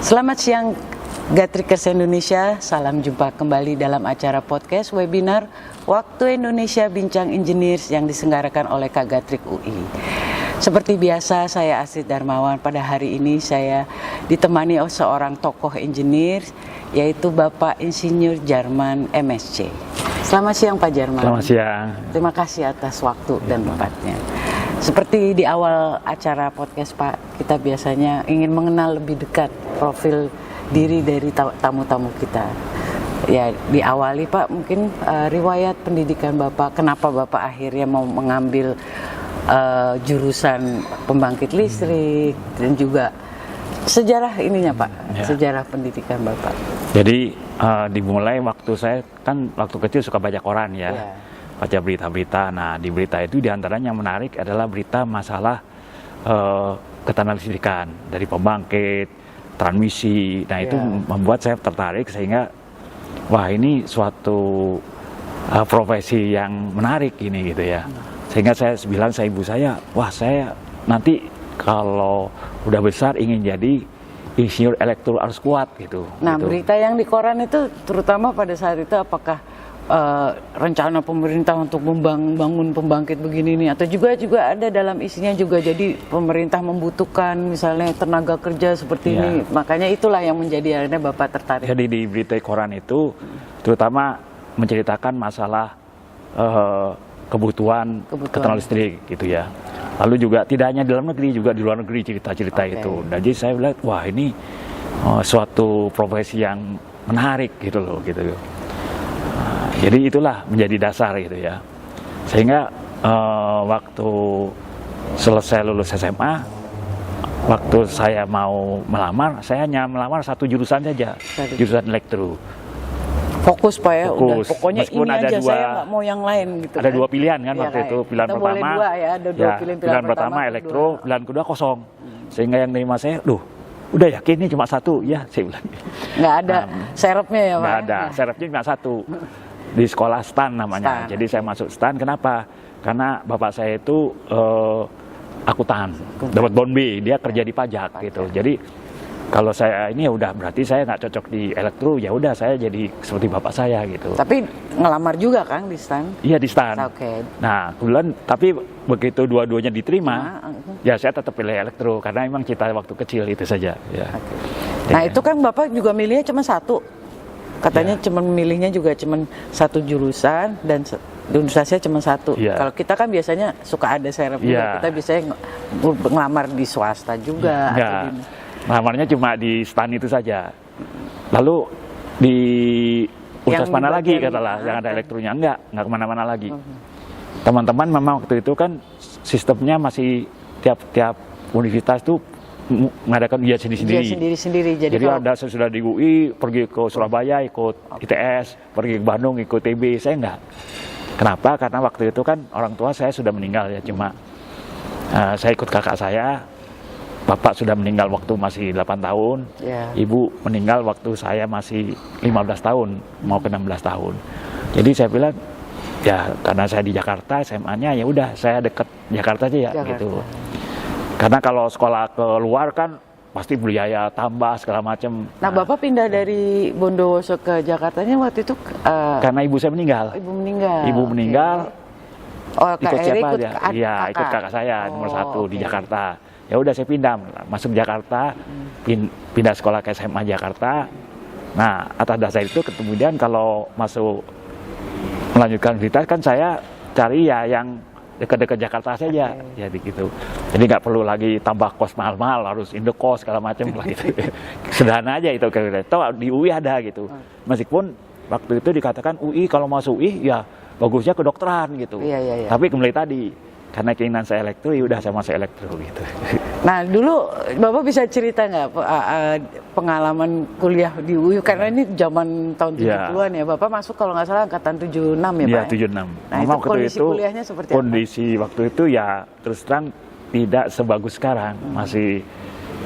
Selamat siang Gatrikers Indonesia, salam jumpa kembali dalam acara podcast webinar Waktu Indonesia Bincang Engineers yang diselenggarakan oleh Kak Gatrik UI. Seperti biasa, saya Astrid Darmawan. Pada hari ini saya ditemani oleh seorang tokoh engineer, yaitu Bapak Insinyur Jarman MSc. Selamat siang Pak Jarman. Selamat siang. Terima kasih atas waktu dan tempatnya. Seperti di awal acara podcast Pak, kita biasanya ingin mengenal lebih dekat profil diri dari tamu-tamu kita. Ya, diawali Pak, mungkin riwayat pendidikan Bapak, kenapa Bapak akhirnya mau mengambil jurusan pembangkit listrik, dan juga sejarah ininya Pak, sejarah pendidikan Bapak. Jadi dimulai waktu saya, kan waktu kecil suka baca koran ya. Baca berita-berita. Nah, di berita itu diantaranya yang menarik adalah berita masalah ketenagalistrikan dari pembangkit, transmisi. Nah, itu membuat saya tertarik sehingga wah, ini suatu profesi yang menarik ini gitu ya. Sehingga saya bilang sama ibu saya, wah saya nanti kalau udah besar ingin jadi insinyur elektro harus kuat gitu. Nah, gitu. Berita yang di koran itu terutama pada saat itu apakah rencana pemerintah untuk membangun pembangkit begini nih, atau juga ada dalam isinya juga jadi pemerintah membutuhkan misalnya tenaga kerja seperti ini, makanya itulah yang menjadi akhirnya Bapak tertarik. Jadi di berita koran itu terutama menceritakan masalah kebutuhan ketenaga listrik gitu ya. Lalu juga tidak hanya di dalam negeri, juga di luar negeri cerita-cerita itu. Dan jadi saya bilang wah ini suatu profesi yang menarik gitu loh gitu. Jadi itulah menjadi dasar gitu ya. Sehingga waktu selesai lulus SMA, waktu saya mau melamar, saya hanya melamar satu jurusan saja, jurusan elektro. Fokus Pak ya, fokus. Udah, pokoknya meskipun ini aja, saya nggak mau yang lain gitu. Ada dua pilihan kan waktu itu, pilihan kita pertama, boleh dua ya, ada dua pilihan pertama elektro, pilihan kedua kosong. Sehingga yang nerima saya, udah yakin ini cuma satu, ya saya bilang. Nggak ada serepnya ya Pak? Nggak ada, serepnya cuma satu. Di sekolah STAN namanya. Jadi saya masuk STAN, kenapa? Karena bapak saya itu akuntan, dapat bond B, dia kerja di pajak gitu. Jadi kalau saya ini ya udah berarti saya nggak cocok di elektro, ya udah saya jadi seperti bapak saya gitu. Tapi ngelamar juga kan di STAN? Iya di STAN. Oke. Nah kebetulan tapi begitu dua-duanya diterima, ya saya tetap pilih elektro karena memang cita waktu kecil itu saja. Ya. Nah itu kan bapak juga milihnya cuma satu. Katanya cuma memilihnya juga cuma satu jurusan dan universitasnya cuma satu. Kalau kita kan biasanya suka ada serep juga. Kita biasanya ngelamar di swasta juga. Ngelamarnya cuma di STAN itu saja. Lalu di universitas mana lagi katalah yang ada elektronya, enggak kemana-mana lagi. Teman-teman memang waktu itu kan sistemnya masih tiap universitas tuh mengadakan ujian sendiri-sendiri. Jadi kalau ada sudah di UI, pergi ke Surabaya ikut ITS, pergi ke Bandung ikut TB, saya enggak. Kenapa? Karena waktu itu kan orang tua saya sudah meninggal ya, cuma saya ikut kakak saya, bapak sudah meninggal waktu masih 8 tahun, ibu meninggal waktu saya masih 15 tahun, mau ke 16 tahun. Jadi saya bilang, ya karena saya di Jakarta, SMA-nya ya udah saya deket Jakarta aja ya gitu. Karena kalau sekolah ke luar kan pasti biaya tambah segala macam. Nah, Bapak pindah dari Bondowoso ke Jakartanya waktu itu karena ibu saya meninggal. Ibu meninggal. Oh, ikut siapa aja? Iya, ikut kakak saya nomor 1 di Jakarta. Ya udah saya pindah, masuk Jakarta, pindah sekolah ke SMA Jakarta. Nah, atas dasar itu kemudian kalau masuk melanjutkan universitas kan saya cari ya yang dekat-dekat Jakarta saja, jadi gitu. Jadi nggak perlu lagi tambah kos mahal-mahal, harus indekos segala macam lah gitu. Sederhana aja itu kira-kira. Di UI ada gitu. Meskipun waktu itu dikatakan UI kalau masuk UI ya bagusnya kedokteran gitu. Tapi kembali tadi karena keinginan saya elektro, ya udah saya masuk elektro gitu. Nah dulu Bapak bisa cerita nggak pengalaman kuliah di UI, karena ini zaman tahun 70-an ya, Bapak masuk kalau nggak salah angkatan 76 ya Pak? Iya 76. Nah itu kondisi kuliahnya seperti apa? Kondisi waktu itu ya terus terang tidak sebagus sekarang, masih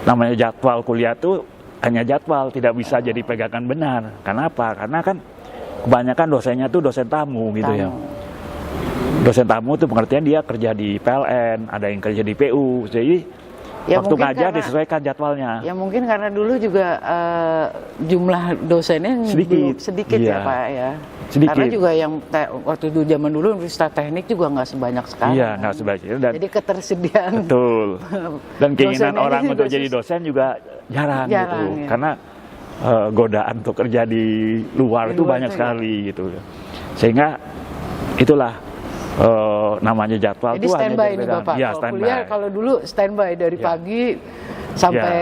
namanya jadwal kuliah tuh hanya jadwal, tidak bisa jadi pegangan benar. Kenapa? Karena kan kebanyakan dosennya tuh dosen tamu gitu ya. Dosen tamu itu pengertian dia kerja di PLN, ada yang kerja di PU, jadi Ya, waktu mungkin ngajar karena- disesuaikan jadwalnya. Ya mungkin karena dulu juga jumlah dosennya sedikit Iya. ya Pak ya. Sedikit. Karena juga yang waktu itu zaman dulu universitas teknik juga nggak sebanyak sekarang. Iya, nggak sebaik itu. Dan Jadi ketersediaan. betul. Dan keinginan Dosennya orang juga untuk jadi dosen juga jarang gitu. Jarang, ya. Karena godaan untuk kerja di luar Di itu luar banyak itu, sekali gitu. Sehingga itulah namanya jadwal Jadi tuh hanya standby nih berbeda. Bapak. Iya, Kalau standby. kuliah kalau dulu standby dari Iya. pagi sampai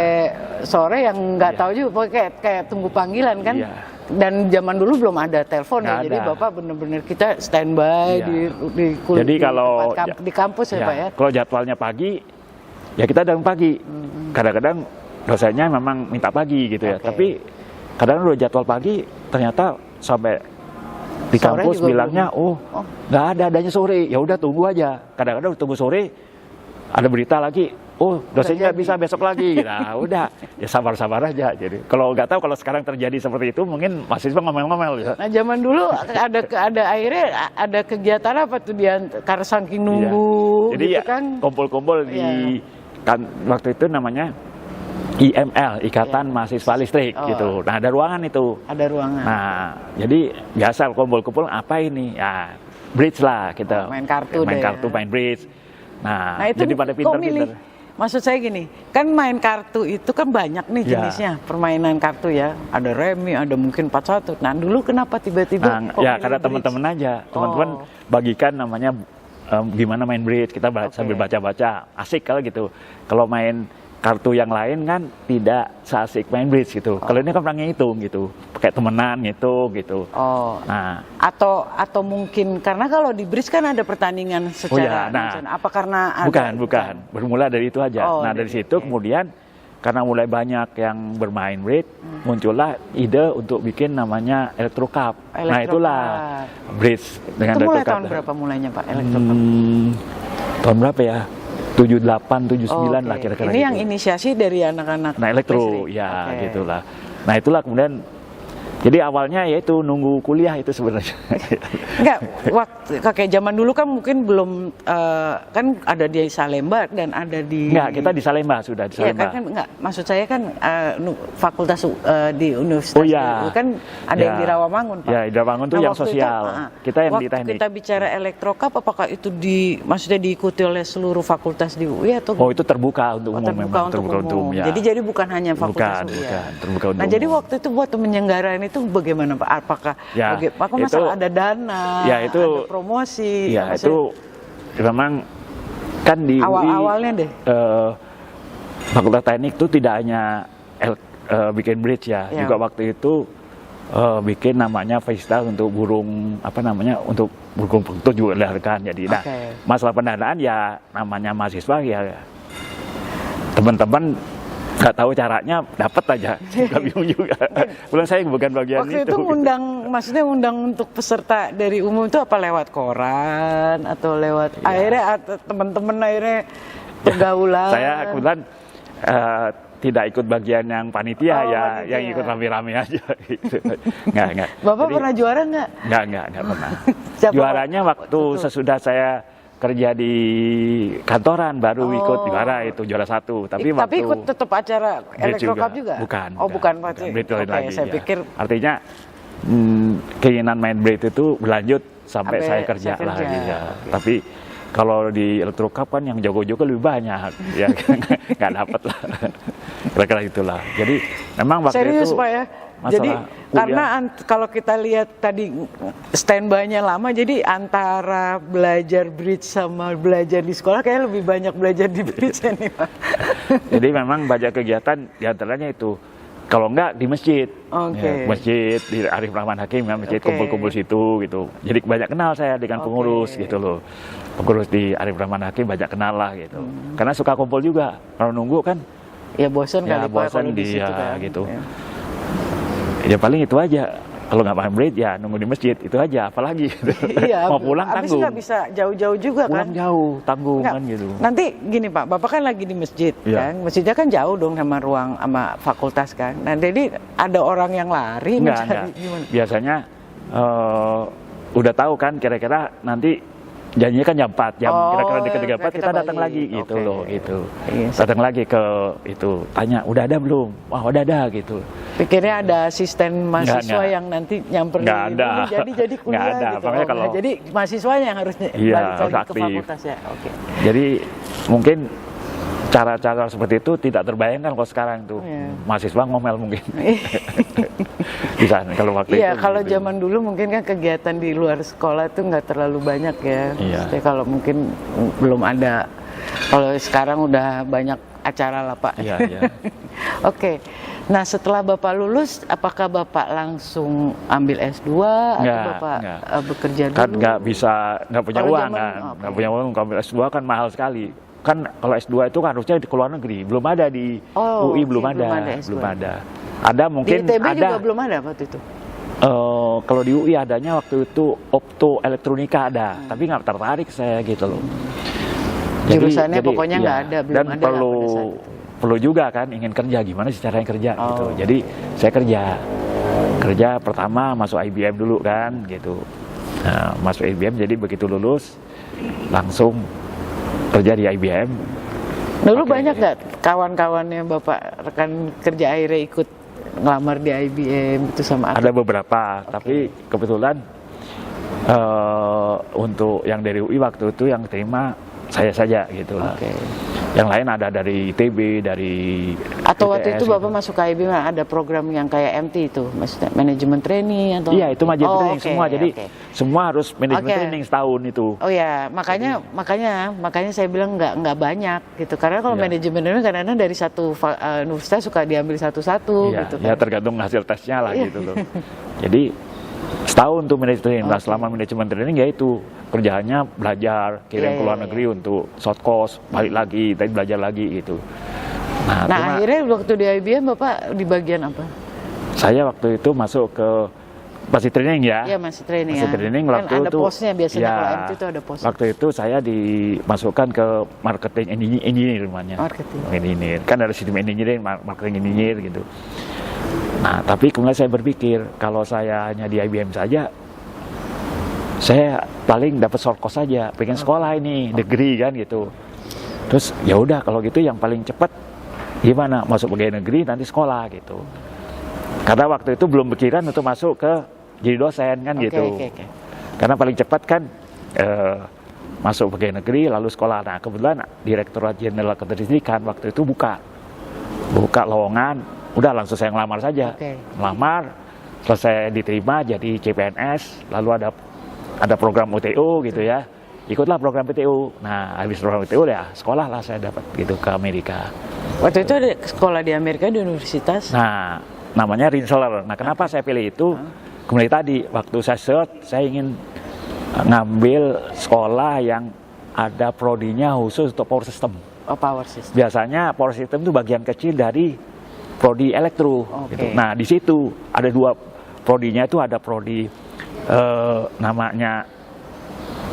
sore yang nggak Iya. tahu juga pokoknya kayak tunggu panggilan kan. Iya. Dan zaman dulu belum ada telepon ya. Nggak Jadi ada. Bapak bener-bener kita standby Iya. di Jadi kalau di kampus ya Pak ya. Kalau jadwalnya pagi, ya kita datang pagi. Kadang-kadang dosennya memang minta pagi gitu ya. Oke. Tapi kadang udah jadwal pagi, ternyata sampai di Sore kampus juga bilangnya, belum. oh nggak adanya sore. Ya udah tunggu aja. Kadang-kadang tunggu sore, ada berita lagi. Oh dosennya nggak bisa besok lagi. Nah udah, ya sabar-sabar aja. Jadi kalau nggak tahu kalau sekarang terjadi seperti itu, mungkin mahasiswa ngomel-ngomel ya. Nah zaman dulu ada akhirnya ada kegiatan apa tuh dia karena saking nunggu Iya. Jadi gitu ya kan. kumpul-kumpul di kan waktu itu namanya IML, Ikatan Mahasiswa Listrik Oh. gitu. Nah ada ruangan itu. Ada ruangan. Nah jadi biasa kumpul-kumpul apa ini? Ya bridge lah kita. Main kartu main deh kartu, ya. main bridge. Nah, Nah itu jadi pada kok pinter-pinter. milih? Maksud saya gini, kan main kartu itu kan banyak nih Ya. jenisnya, permainan kartu ya. Ada remi, ada mungkin 41. Nah dulu kenapa tiba-tiba Nah, kok ya milih karena bridge? teman-teman aja, teman-teman Oh. bagikan namanya gimana main bridge, kita Oke. sambil baca-baca, asik kalau gitu. Kalau main kartu yang lain kan tidak seasik main bridge gitu. Kalau ini kan pernah ngitung gitu, pakai temenan ngitung gitu. Oh, Nah, atau mungkin karena kalau di bridge kan ada pertandingan secara nah. nasional. Apa karena ada, bukan, bermula dari itu aja. Oh, Nah dari dari- situ oke. kemudian karena mulai banyak yang bermain bridge, muncullah ide untuk bikin namanya Electro Cup. Nah Electro itulah Cup. bridge dengan Itu mulai Electro Cup. tahun berapa mulainya Pak Electro Cup? Tahun berapa ya? 78, 79 lah Oke. kira-kira. Ini gitu. yang inisiasi dari anak-anak Nah elektro, listrik. ya Oke. gitulah. Nah itulah kemudian, jadi awalnya yaitu nunggu kuliah itu sebenarnya. Enggak, waktu kayak zaman dulu kan mungkin belum kan ada di Salemba dan ada di Enggak, kita di Salemba sudah di Iya Salemba. kan enggak, maksud saya kan fakultas di universitas Oh, iya. itu kan ada Ya. yang di Rawamangun Pak. Ya, di Rawamangun tuh yang waktu sosial. Kita yang di waktu teknik. kita bicara Electro Cup, apakah itu maksudnya diikuti oleh seluruh fakultas di UI atau Oh itu terbuka untuk umum terbuka memang, untuk terbuka untuk umum? umum ya. Jadi bukan hanya fakultas UI. Bukan, terbuka untuk Nah jadi umum. waktu itu buat menyelenggarain itu bagaimana Pak? Apakah Ya, apakah itu- masalah ada dana, ya, itu- ada promosi? Ya Maksudnya itu memang kan di awal-awalnya UI deh. Fakultas Teknik itu tidak hanya bikin bridge ya, Ya. juga waktu itu bikin namanya festival untuk burung apa namanya untuk burung itu juga diadakan. Jadi nah Oke. masalah pendanaan ya namanya mahasiswa ya teman-teman nggak tahu caranya dapat aja, nggak bingung juga. Belum saya bukan bagian Waktu itu. itu maksudnya undang untuk peserta dari umum itu apa lewat koran atau lewat Ya. akhirnya teman-teman akhirnya pergaulan. Saya kebetulan tidak ikut bagian yang panitia Oh, ya, panitia. yang ikut rame-rame aja. Gitu. Nggak. Bapak Jadi, pernah juara nggak? Nggak pernah. Siapa, Juaranya Pak? waktu sesudah saya kerja di kantoran baru Oh. ikut juara itu juara 1. Tapi waktu ikut tetap acara Bridge Electro Cup juga? Bukan. Oh bukan Pak. Bridge lain Oke, lagi. saya ya. pikir Artinya keinginan main bridge itu berlanjut sampai Sampai saya kerja saya kerja. lagi ya. Tapi kalau di Electro Cup kan yang jago-jago lebih banyak, ya nggak dapat lah. Kira-kira itulah. Jadi memang waktu serius itu Pak ya. masalah Jadi kuliah. karena kalau kita lihat tadi standby-nya lama, jadi antara belajar bridge sama belajar di sekolah kayak lebih banyak belajar di bridge ini Pak. Jadi memang banyak kegiatan diantaranya itu. Kalau enggak di masjid, Oke. ya, masjid di Arif Rahman Hakim ya, masjid Oke. kumpul-kumpul situ gitu. Jadi banyak kenal saya dengan pengurus Oke. gitu loh. Pengurus di Arif Rahman Hakim banyak kenal lah gitu. Karena suka kumpul juga. Kalau nunggu kan Ya bosan ya kali Pak bosan kalau di situ dia kan. gitu. Ya. Ya paling itu aja. Kalau nggak paham bridge ya nunggu di masjid itu aja. Apalagi gitu. Iya, Mau pulang habis tanggung. nggak bisa jauh-jauh juga Pulang kan? jauh tanggung Nggak, kan gitu. Nanti gini Pak, Bapak kan lagi di masjid Iya. kan, masjidnya kan jauh dong sama ruang sama fakultas kan. Nah jadi ada orang yang lari Enggak. mencari gimana? Biasanya udah tahu kan kira-kira nanti janjinya kan jam 4, jam kira-kira dekat jam 4 kita datang balik. lagi gitu loh, gitu. Iya. Datang lagi ke itu, tanya udah ada belum? Wah udah ada gitu. Pikirnya ada asisten mahasiswa Nggak. yang nanti nyamperin Nggak ada. jadi kuliah Nggak ada. gitu. Makanya kalau- jadi mahasiswanya yang harus Iya, balik harus lagi ke aktif. fakultas ya. Oke. Jadi mungkin cara-cara seperti itu tidak terbayangkan kalau sekarang tuh. Iya. Mahasiswa ngomel mungkin. Bisa kalau waktu Iya, itu. kalau gitu. zaman dulu mungkin kan kegiatan di luar sekolah tuh nggak terlalu banyak ya. Iya. Maksudnya kalau mungkin belum ada. Kalau sekarang udah banyak acara lah Pak. Iya, iya. Oke. Nah setelah Bapak lulus, apakah Bapak langsung ambil S2 atau Nggak, Bapak nggak. Bekerja dulu? Kan nggak punya Kalau uang zaman- kan. oke. Nggak punya uang, kalau S2 kan mahal sekali. Kan kalau S2 itu kan harusnya di luar negeri. Belum ada di Oh, UI, oke, belum ada. S2. Belum ada. Ada Di mungkin ITB ada. juga belum ada waktu itu? Kalau di UI adanya waktu itu optoelektronika ada, tapi nggak tertarik saya gitu loh. Jurusannya pokoknya nggak ada, belum dan ada lah perlu pada saat itu. perlu juga kan ingin kerja, gimana sih caranya kerja gitu. Oh, Jadi saya kerja pertama masuk IBM dulu kan gitu. Nah, masuk IBM jadi begitu lulus langsung kerja di IBM. Dulu Oke. banyak nggak kawan-kawannya Bapak rekan kerja akhirnya ikut ngelamar di IBM itu sama Ada beberapa, tapi kebetulan untuk yang dari UI waktu itu yang terima saya saja gitu lah. Oke. Yang lain ada dari ITB, dari Atau waktu ITS itu Bapak gitu. masuk ke IBM ada program yang kayak MT itu, maksudnya manajemen training atau? Iya, itu manajemen Oh, training oke, semua. Jadi oke. semua harus manajemen Oke. training setahun itu. Oh ya, makanya saya bilang nggak banyak gitu. Karena kalau Iya. manajemen training kadang-kadang dari satu universitas suka diambil satu-satu Iya, gitu ya kan. tergantung hasil tesnya lah Iya. gitu loh. Jadi setahun tuh manajemen training. Nah, Oke. selama manajemen training ya itu kerjaannya belajar, kirim Iya, ke luar iya, negeri untuk short course, balik lagi, tadi belajar lagi gitu. Nah, Nah cuma akhirnya waktu di IBM Bapak di bagian apa? saya waktu itu masuk ke masih training ya. Iya masih training Masih ya. training Kan waktu ada itu. posnya biasanya ya, kalau MT itu ada pos. Waktu itu saya dimasukkan ke marketing engineer namanya. Marketing. Engineer. Kan ada sistem engineering, marketing engineer gitu. Nah, tapi kemudian saya berpikir kalau saya hanya di IBM saja, saya paling dapat short course saja. Pengen sekolah ini, degree kan gitu. Terus ya udah kalau gitu yang paling cepat gimana? Masuk pegawai negeri nanti sekolah gitu. Karena waktu itu belum pikiran untuk masuk ke jadi dosen kan Oke, gitu. oke. Karena paling cepat kan masuk pegawai negeri lalu sekolah. Nah kebetulan Direktorat Jenderal Ketenagakerjaan waktu itu buka lowongan, udah langsung saya ngelamar saja. Oke. Melamar, selesai diterima jadi CPNS, lalu ada program UTU gitu ya. Ikutlah program PTU. Nah habis program PTU ya sekolah lah saya dapat gitu ke Amerika. Waktu itu ada sekolah di Amerika di universitas. Nah, namanya Rensselaer. Nah, kenapa saya pilih itu? Kembali tadi, waktu saya search, saya ingin ngambil sekolah yang ada prodinya khusus untuk power system. Oh, power system. Biasanya power system itu bagian kecil dari prodi elektro. Oke. Gitu. Nah, di situ ada dua prodinya itu ada prodi namanya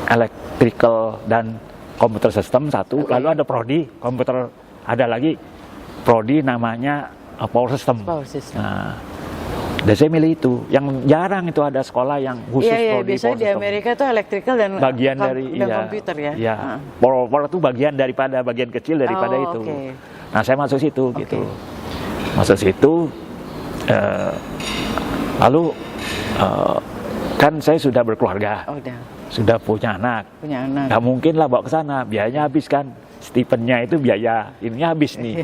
electrical dan computer system satu, Oke. lalu ada prodi komputer, ada lagi prodi namanya power system. Power system. Nah, dan saya milih itu. Yang jarang itu ada sekolah yang khusus Iya, prodi biasanya power di system. Amerika tuh electrical dan Bagian dari dan iya, komputer ya. Iya. Ah. Power itu bagian kecil daripada Oh, itu. oke. Nah, saya masuk situ Oke. gitu. Masuk situ lalu kan saya sudah berkeluarga, Oh, udah sudah punya anak. punya anak. Nggak mungkin lah bawa ke sana, biayanya habis kan. Stipendnya itu biaya ininya habis nih.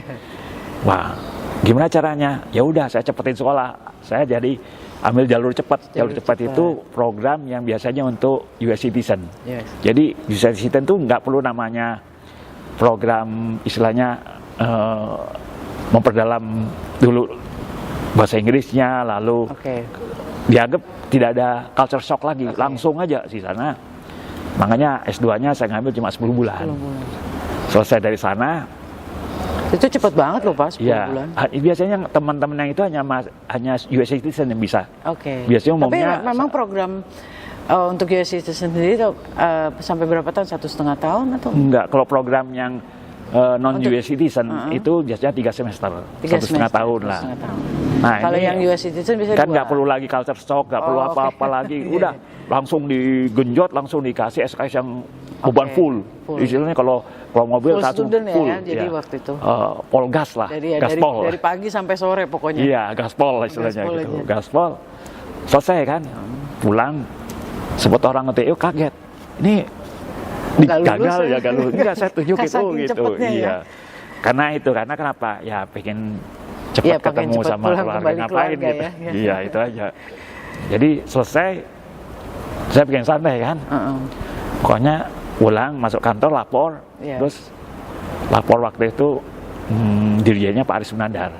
Wah, gimana caranya? Ya udah saya cepetin sekolah. Saya jadi ambil jalur cepat. Jalur cepat itu program yang biasanya untuk US citizen. Yes. Jadi US citizen itu nggak perlu namanya program istilahnya memperdalam dulu bahasa Inggrisnya, lalu Oke. dianggap tidak ada culture shock lagi, langsung aja di sana. Makanya S2-nya saya ngambil cuma 10 bulan. 10 bulan. Selesai dari sana, Itu cepet banget loh Pak, 10 ya bulan. biasanya teman-teman yang itu hanya US citizen yang bisa. Oke. Biasanya Tapi umumnya memang program untuk US Citizen sendiri sampai berapa tahun? 1,5 tahun atau? Enggak, kalau program yang non US citizen itu biasanya 3 semester, 1,5 tahun lah. 1,5 tahun. Nah, Kalau ini yang US Citizen bisa kan 2. nggak perlu lagi culture shock, nggak perlu Oh, oke. apa-apa lagi, udah langsung digenjot, langsung dikasih SKS yang beban full. Istilahnya kalau mobil full satu student full. ya, jadi waktu itu. Pol gas lah, gaspol. Dari pagi sampai sore pokoknya. Iya, gaspol istilahnya Gaspol gitu. aja. Gaspol, selesai kan, pulang, sebut orang NTU kaget. Ini gagal ya, gak lulus. Enggak, saya tunjuk itu gitu. Iya. Karena kenapa? Ya pengen cepat ketemu sama keluarga, ngapain gitu. Ya. Iya, itu aja. Jadi selesai, saya pengen santai kan. Pokoknya pulang, masuk kantor, lapor. Terus lapor waktu itu dirjennya Pak Aris Munandar.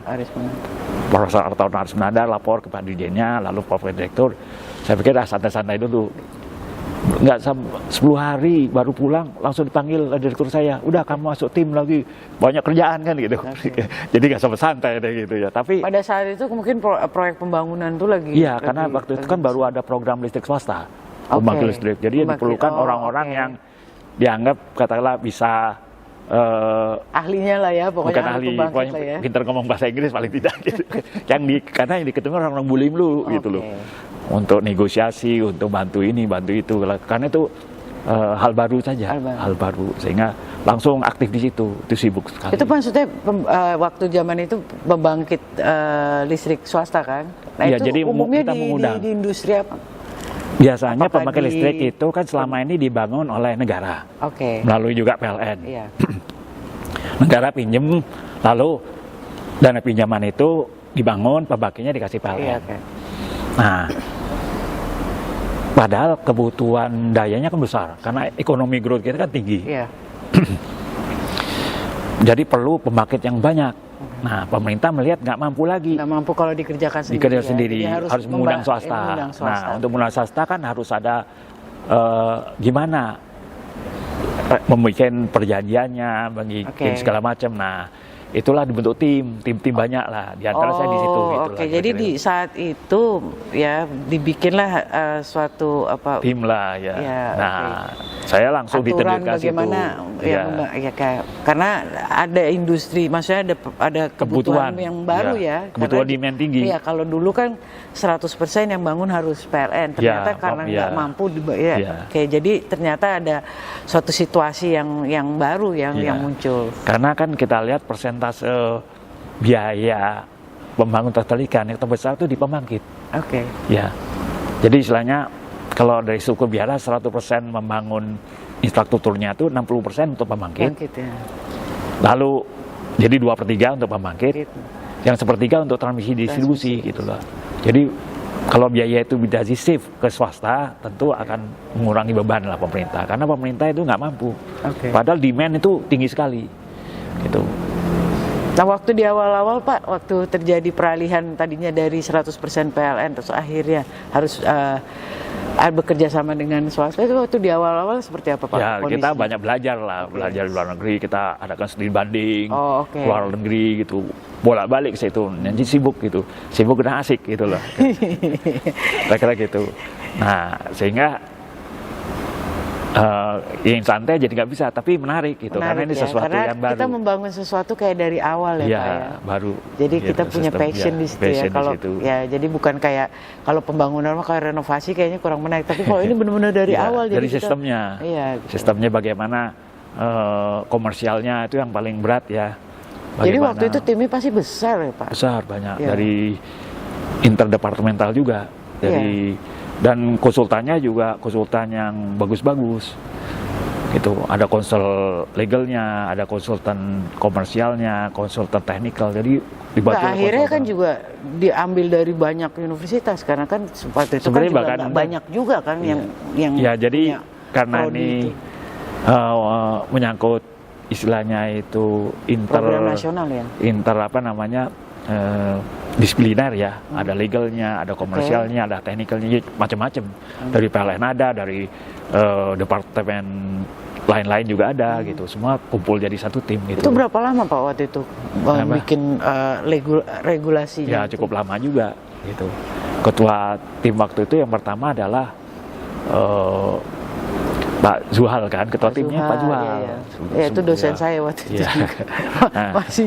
Profesor Artawan Aris Munandar lapor ke Pak dirjennya, lalu Pak Direktur. Saya pikir santai-santai dulu. Nggak 10 hari baru pulang langsung dipanggil direktur saya, udah kamu masuk tim lagi, banyak kerjaan kan gitu. Jadi nggak sempat santai deh gitu ya. Tapi pada saat itu mungkin proyek pembangunan tuh lagi. Iya, karena waktu itu kan baru ada program listrik swasta, pembangkit listrik. Jadi diperlukan orang-orang yang dianggap katakanlah bisa ahlinya lah ya, pokoknya bukan ahli, pokoknya lah ya. pintar ngomong bahasa Inggris paling tidak gitu. Karena yang ketemu orang-orang bulim lu gitu loh. Untuk negosiasi, untuk bantu ini, bantu itu. Karena itu hal baru saja, hal baru. Sehingga langsung aktif di situ, itu sibuk sekali. Itu maksudnya waktu zaman itu pembangkit listrik swasta kan? Nah ya, itu jadi umumnya kita di industri apa? Biasanya pembangkit listrik itu kan selama ini dibangun oleh negara, melalui juga PLN. Iya. Negara pinjem, lalu dana pinjaman itu dibangun, pembangkitnya dikasih PLN. Iya, Nah, padahal kebutuhan dayanya kan besar, karena ekonomi growth kita kan tinggi. Iya. Jadi perlu pembangkit yang banyak. Nah, pemerintah melihat nggak mampu lagi. Nggak mampu kalau dikerjakan sendiri. Dikerjakan sendiri, harus mengundang swasta. Nah, untuk mengundang swasta kan harus ada gimana membuat perjanjiannya, bikin segala macam. Nah, itulah dibentuk tim banyak lah. Di antara saya di situ. Jadi di saat itu ya dibikinlah suatu tim lah ya. Saya langsung diterjunkan situ. Karena ada industri, maksudnya ada kebutuhan yang baru kebutuhan demand tinggi. Iya, kalau dulu kan 100% yang bangun harus PLN. Ternyata karena nggak mampu, jadi ternyata ada suatu situasi yang baru yang muncul. Karena kan kita lihat persentase biaya pembangunan tertelikan yang terbesar itu di pembangkit. Ya, jadi istilahnya kalau dari suku biara 100% membangun infrastrukturnya itu 60% untuk pembangkit. Lalu jadi 2/3 untuk pembangkit, yang 1/3 untuk transmisi distribusi gitu loh. Jadi kalau biaya itu bisa di-shift ke swasta, tentu akan mengurangi beban lah pemerintah, karena pemerintah itu nggak mampu. Padahal demand itu tinggi sekali gitu. Nah, waktu di awal-awal Pak, waktu terjadi peralihan tadinya dari 100% PLN terus akhirnya harus bekerja sama dengan swasta, itu waktu di awal-awal seperti apa Pak? Ya, kita banyak belajar lah, belajar di luar negeri, kita adakan studi banding, luar negeri gitu, bolak-balik ke situ, nanti sibuk gitu, sibuk dan asik gitu loh. Kira-kira gitu. Nah, sehingga yang santai jadi nggak bisa, tapi menarik gitu, karena ini sesuatu yang baru. Kita membangun sesuatu kayak dari awal ya Pak ya. Baru. Jadi gitu, kita punya passion di situ ya. Kalau jadi bukan kayak kalau pembangunan mah kayak renovasi kayaknya kurang menarik, tapi kalau ini benar-benar dari awal. Dari jadi sistemnya. Gitu. Sistemnya bagaimana, komersialnya itu yang paling berat ya. Bagaimana, jadi waktu itu timnya pasti besar ya Pak? Besar, banyak. Dari interdepartemental juga. Dan konsultannya juga konsultan yang bagus-bagus gitu. Ada konsul legalnya, ada konsultan komersialnya, konsultan teknikal. Jadi dibantu. Nah, akhirnya kan juga diambil dari banyak universitas, karena kan seperti itu sebenarnya kan juga banyak juga kan yang jadi karena ini menyangkut istilahnya itu program nasional ya. Disipliner ya, ada legalnya, ada komersialnya, ada teknikalnya, macam-macam. Dari PLN ada, dari departemen lain-lain juga ada gitu. Semua kumpul jadi satu tim gitu. Itu berapa lama Pak waktu itu bikin regulasinya? Ya cukup lama juga gitu. Ketua tim waktu itu yang pertama adalah Pak Zuhal kan, ketua timnya Pak Zuhal. Itu dosen saya waktu itu. Masih.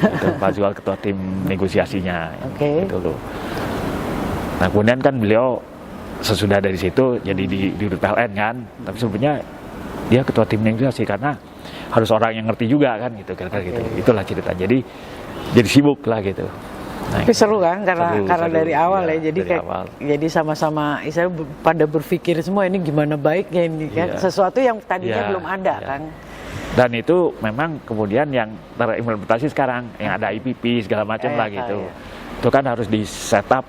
Itu Pak Zuhal ketua tim negosiasinya. Gitu loh. Nah kemudian kan beliau sesudah dari situ jadi di PLN kan, tapi sebenarnya dia ketua tim negosiasi karena harus orang yang ngerti juga kan gitu kira-kira gitu. Itulah cerita. Jadi sibuk lah gitu. Nah, Tapi seru kan karena seru, dari awal ya, ya, jadi dari kayak awal. jadi sama-sama pada berpikir semua ini gimana baiknya ini kan, Iya. sesuatu yang tadinya Iya, belum ada iya. kan. Dan itu memang kemudian yang terimplementasi sekarang yang ada IPP segala macam lah gitu. Iya. Itu kan harus di setup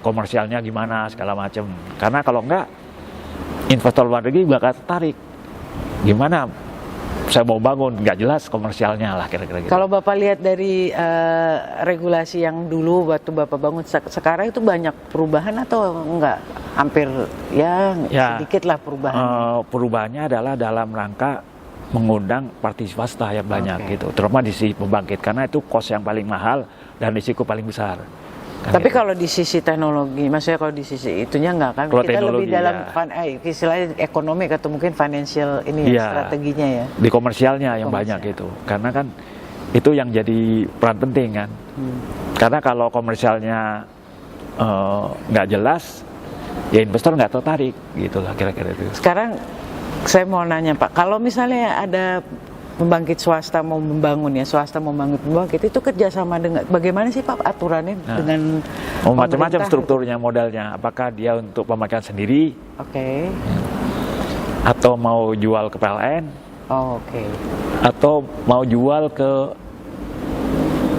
komersialnya gimana segala macam. Karena kalau enggak investor luar negeri bakal tertarik. Gimana saya mau bangun, nggak jelas komersialnya lah kira-kira gitu. Kalau Bapak lihat dari regulasi yang dulu waktu Bapak bangun sekarang itu banyak perubahan atau enggak? Hampir ya sedikit lah perubahan. Perubahannya adalah dalam rangka mengundang partisipasi swasta yang banyak gitu, terutama di sisi pembangkit karena itu cost yang paling mahal dan risiko paling besar. Kan Tapi gitu. kalau di sisi teknologi, maksudnya kalau di sisi itunya enggak kan? Kalau Kita lebih teknologi, dalam ya. Istilahnya ekonomi atau mungkin financial ini Iya. strateginya ya. Di komersialnya yang Komersial. banyak gitu, karena kan itu yang jadi peran penting kan. Karena kalau komersialnya nggak jelas, ya investor nggak tertarik gitu lah kira-kira itu. Sekarang saya mau nanya Pak, kalau misalnya ada pembangkit swasta mau membangun ya, swasta mau membangun pembangkit itu kerjasama dengan bagaimana sih Pak aturannya dengan Macam-macam pemerintah? strukturnya modalnya, apakah dia untuk pemakaian sendiri Oke. atau mau jual ke PLN Oh, oke. atau mau jual ke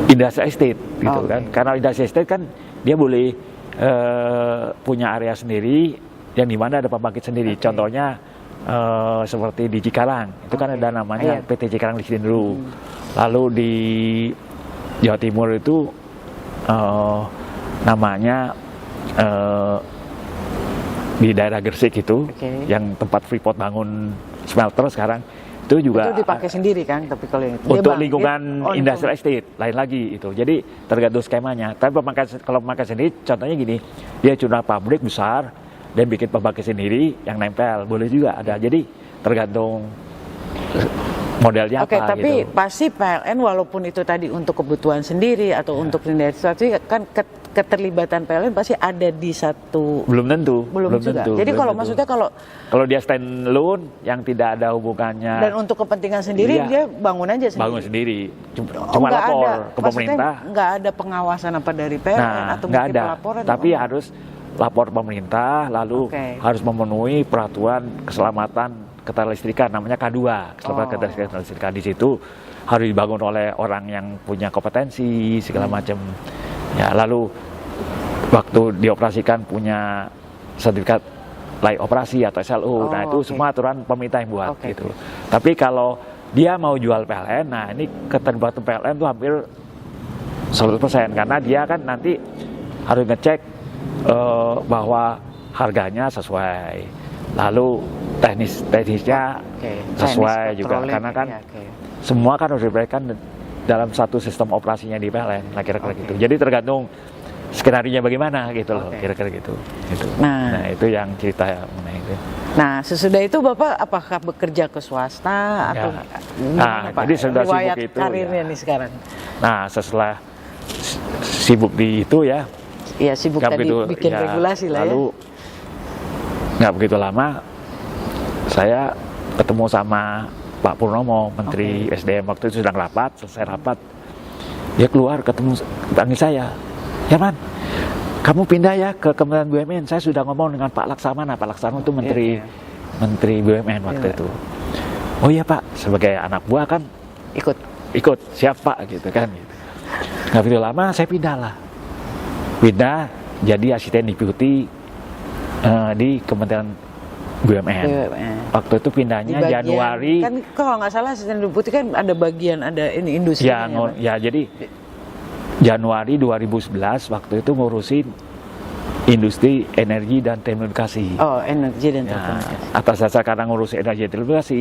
industrial estate gitu Oke. kan. Karena industrial estate kan dia boleh punya area sendiri yang dimana ada pembangkit sendiri. Oke. Contohnya seperti di Cikarang itu kan Oke. ada namanya Iya. PT Cikarang Listrik dulu. Lalu di Jawa Timur itu namanya di daerah Gresik itu Oke. yang tempat Freeport bangun smelter sekarang itu juga Itu dipakai sendiri kan, tapi kalau yang itu untuk dia lingkungan bangkit, industrial estate lain lagi itu. Jadi tergantung skemanya. Tapi kalau pemakai sendiri, contohnya gini, dia cuma pabrik besar dan bikin pembangkit sendiri yang nempel, boleh juga ada. Jadi tergantung modelnya Oke, apa tapi gitu. pasti PLN walaupun itu tadi untuk kebutuhan sendiri atau untuk industri kan keterlibatan PLN pasti ada di satu. Belum tentu. Belum juga. Jadi belum kalau tentu. maksudnya kalau dia stand alone yang tidak ada hubungannya dan untuk kepentingan sendiri Iya. dia bangun aja sendiri. bangun sendiri, Oh, cuma nggak lapor ada. ke Maksudnya pemerintah. nggak ada pengawasan apa dari PLN Nah, atau nggak mungkin ada. pelaporan. Tapi harus lapor pemerintah, lalu Oke. harus memenuhi peraturan keselamatan keterlistrikan, namanya K2, keselamatan keterlistrikan. Di situ harus dibangun oleh orang yang punya kompetensi segala macam. Ya, lalu waktu dioperasikan punya sertifikat layak operasi atau SLU. Nah, itu oke. semua aturan pemerintah yang buat Oke. gitu. Tapi kalau dia mau jual PLN, nah ini keterlibatan PLN itu hampir 100% karena dia kan nanti harus ngecek bahwa harganya sesuai, lalu teknisnya Oke. sesuai Teknis juga controlling, karena kan iya, oke. semua kan harus diberikan dalam satu sistem operasinya di PLN, lah kira-kira Oke. gitu. Jadi tergantung skenario bagaimana gitu loh, Oke. kira-kira gitu. Nah. Nah, itu yang cerita mengenai itu. Nah, sesudah itu Bapak apakah bekerja ke swasta atau Ya. gimana, Nah, Pak? jadi sudah sibuk Riwayat itu, karirnya ya. nih sekarang. Nah, setelah sibuk di itu ya, Iya, sibuk nggak tadi begitu, bikin ya, regulasi lah lalu nggak begitu lama saya ketemu sama Pak Purnomo, Menteri SDM waktu itu sedang rapat, selesai rapat dia keluar ketemu panggil saya, ya Man, kamu pindah ya ke Kementerian BUMN. Saya sudah ngomong dengan Pak Laksamana. Pak Laksamana itu Menteri BUMN waktu itu. Oh iya Pak, sebagai anak buah kan ikut siap Pak gitu kan. Nggak begitu lama saya pindah jadi asisten deputi di Kementerian BUMN. Waktu itu pindahnya Di bagian, Januari. kan kalau nggak salah asisten deputi kan ada bagian ada ini industri. Ya jadi Januari 2011 waktu itu ngurusin industri energi dan telekomunikasi. Oh, energi dan Ya, telekomunikasi. atas dasar karena ngurus energi dan telekomunikasi,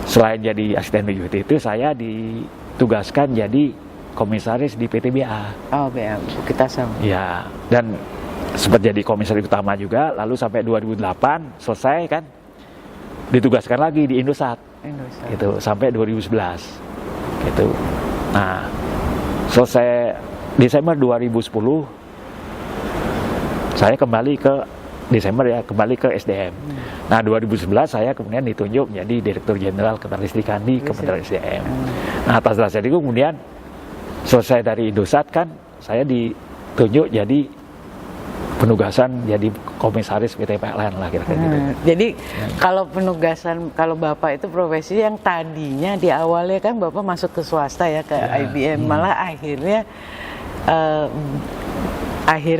selain jadi asisten deputi itu saya ditugaskan jadi komisaris di PTBA. Oh, BA, kita sama. Ya, dan sempat jadi komisaris utama juga, lalu sampai 2008 selesai kan, ditugaskan lagi di Indosat, gitu, sampai 2011, gitu. Nah, selesai Desember 2010, saya kembali ke SDM. Nah 2011 saya kemudian ditunjuk menjadi Direktur Jenderal Keterlistrikan di Kementerian SDM. Nah atas dasar itu kemudian selesai dari Indosat kan saya ditunjuk jadi penugasan jadi komisaris PT PLN lah kira-kira gitu. Jadi kalau penugasan, kalau Bapak itu profesi yang tadinya di awalnya kan Bapak masuk ke swasta ya, ke IBM, malah akhirnya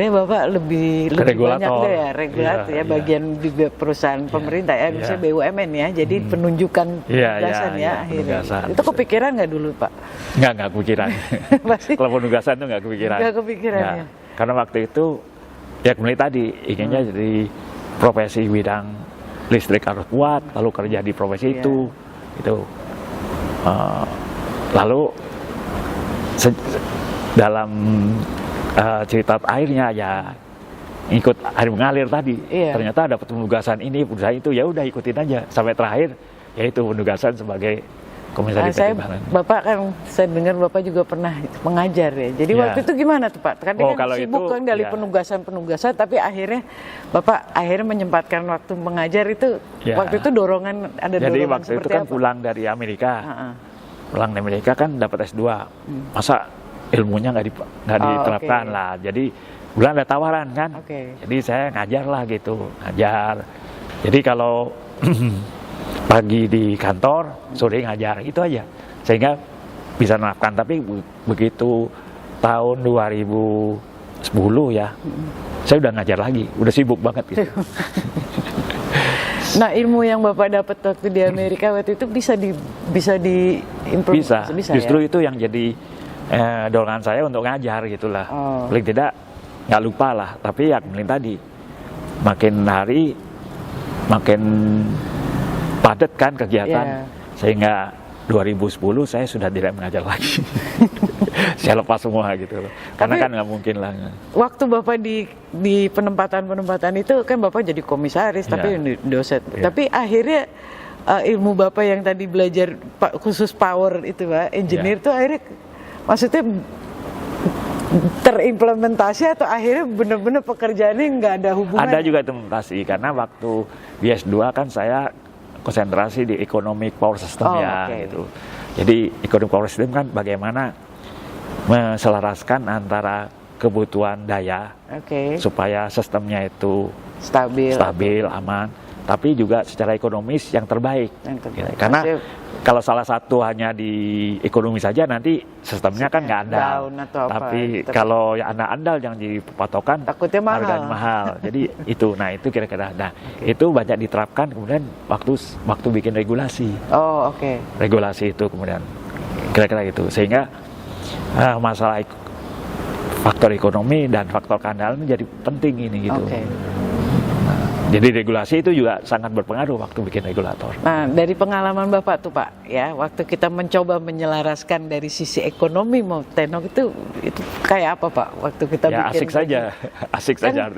Bapak lebih banyak deh ya regulator bagian di perusahaan pemerintah ya, misalnya BUMN ya, jadi penunjukan penugasan akhirnya. Penugasan. Itu kepikiran nggak dulu Pak? Nggak kepikiran. Kalau penugasan itu nggak kepikiran. Nggak kepikiran ya. Karena waktu itu ya kembali tadi inginnya jadi profesi bidang listrik harus kuat, lalu kerja di profesi itu. Lalu dalam cerita airnya ya ikut air mengalir tadi, ternyata dapat penugasan ini perusahaan itu, ya udah ikutin aja sampai terakhir yaitu penugasan sebagai komisaris PT PLN. Bapak kan saya dengar Bapak juga pernah mengajar ya, jadi waktu itu gimana tuh Pak? Kan sibuk kan dari penugasan, tapi akhirnya Bapak menyempatkan waktu mengajar itu, waktu itu dorongan jadi waktu itu kan apa? Pulang dari Amerika, pulang dari Amerika kan dapat S2, masa ilmunya nggak diterapkan lah, jadi bulan ada tawaran kan, jadi saya ngajar lah gitu, jadi kalau pagi di kantor, sore ngajar, itu aja, sehingga bisa menerapkan. Tapi begitu tahun 2010 ya, saya udah ngajar lagi, udah sibuk banget gitu. Nah ilmu yang Bapak dapat waktu di Amerika waktu itu bisa diimprove? Bisa, justru itu yang jadi dorongan saya untuk ngajar gitulah. Paling tidak nggak lupa lah, tapi ya kemarin tadi makin hari makin padat kan kegiatan, sehingga 2010 saya sudah tidak mengajar lagi. Saya lepas semua gitu loh, karena kan nggak mungkin lah. Waktu Bapak di penempatan itu kan Bapak jadi komisaris, tapi dosen. Tapi akhirnya ilmu Bapak yang tadi belajar khusus power itu Pak, engineer tuh akhirnya maksudnya terimplementasi atau akhirnya benar-benar pekerjaannya nggak ada hubungan? Ada juga implementasi, karena waktu di S2 kan saya konsentrasi di economic power system gitu. Jadi economic power system kan bagaimana menselaraskan antara kebutuhan daya supaya sistemnya itu stabil, aman, tapi juga secara ekonomis yang terbaik. Karena kalau salah satu hanya di ekonomi saja nanti sistemnya kan nggak andal. Tapi kalau yang andal yang jadi patokan takutnya mahal. Jadi itu, itu kira-kira. Nah itu banyak diterapkan kemudian waktu bikin regulasi. Regulasi itu kemudian kira-kira gitu, sehingga masalah faktor ekonomi dan faktor keandalan jadi penting ini gitu. Jadi regulasi itu juga sangat berpengaruh waktu bikin regulator. Nah, dari pengalaman Bapak tuh Pak, ya, waktu kita mencoba menyelaraskan dari sisi ekonomi mau teknologi itu kayak apa Pak? Waktu kita bikin asik saja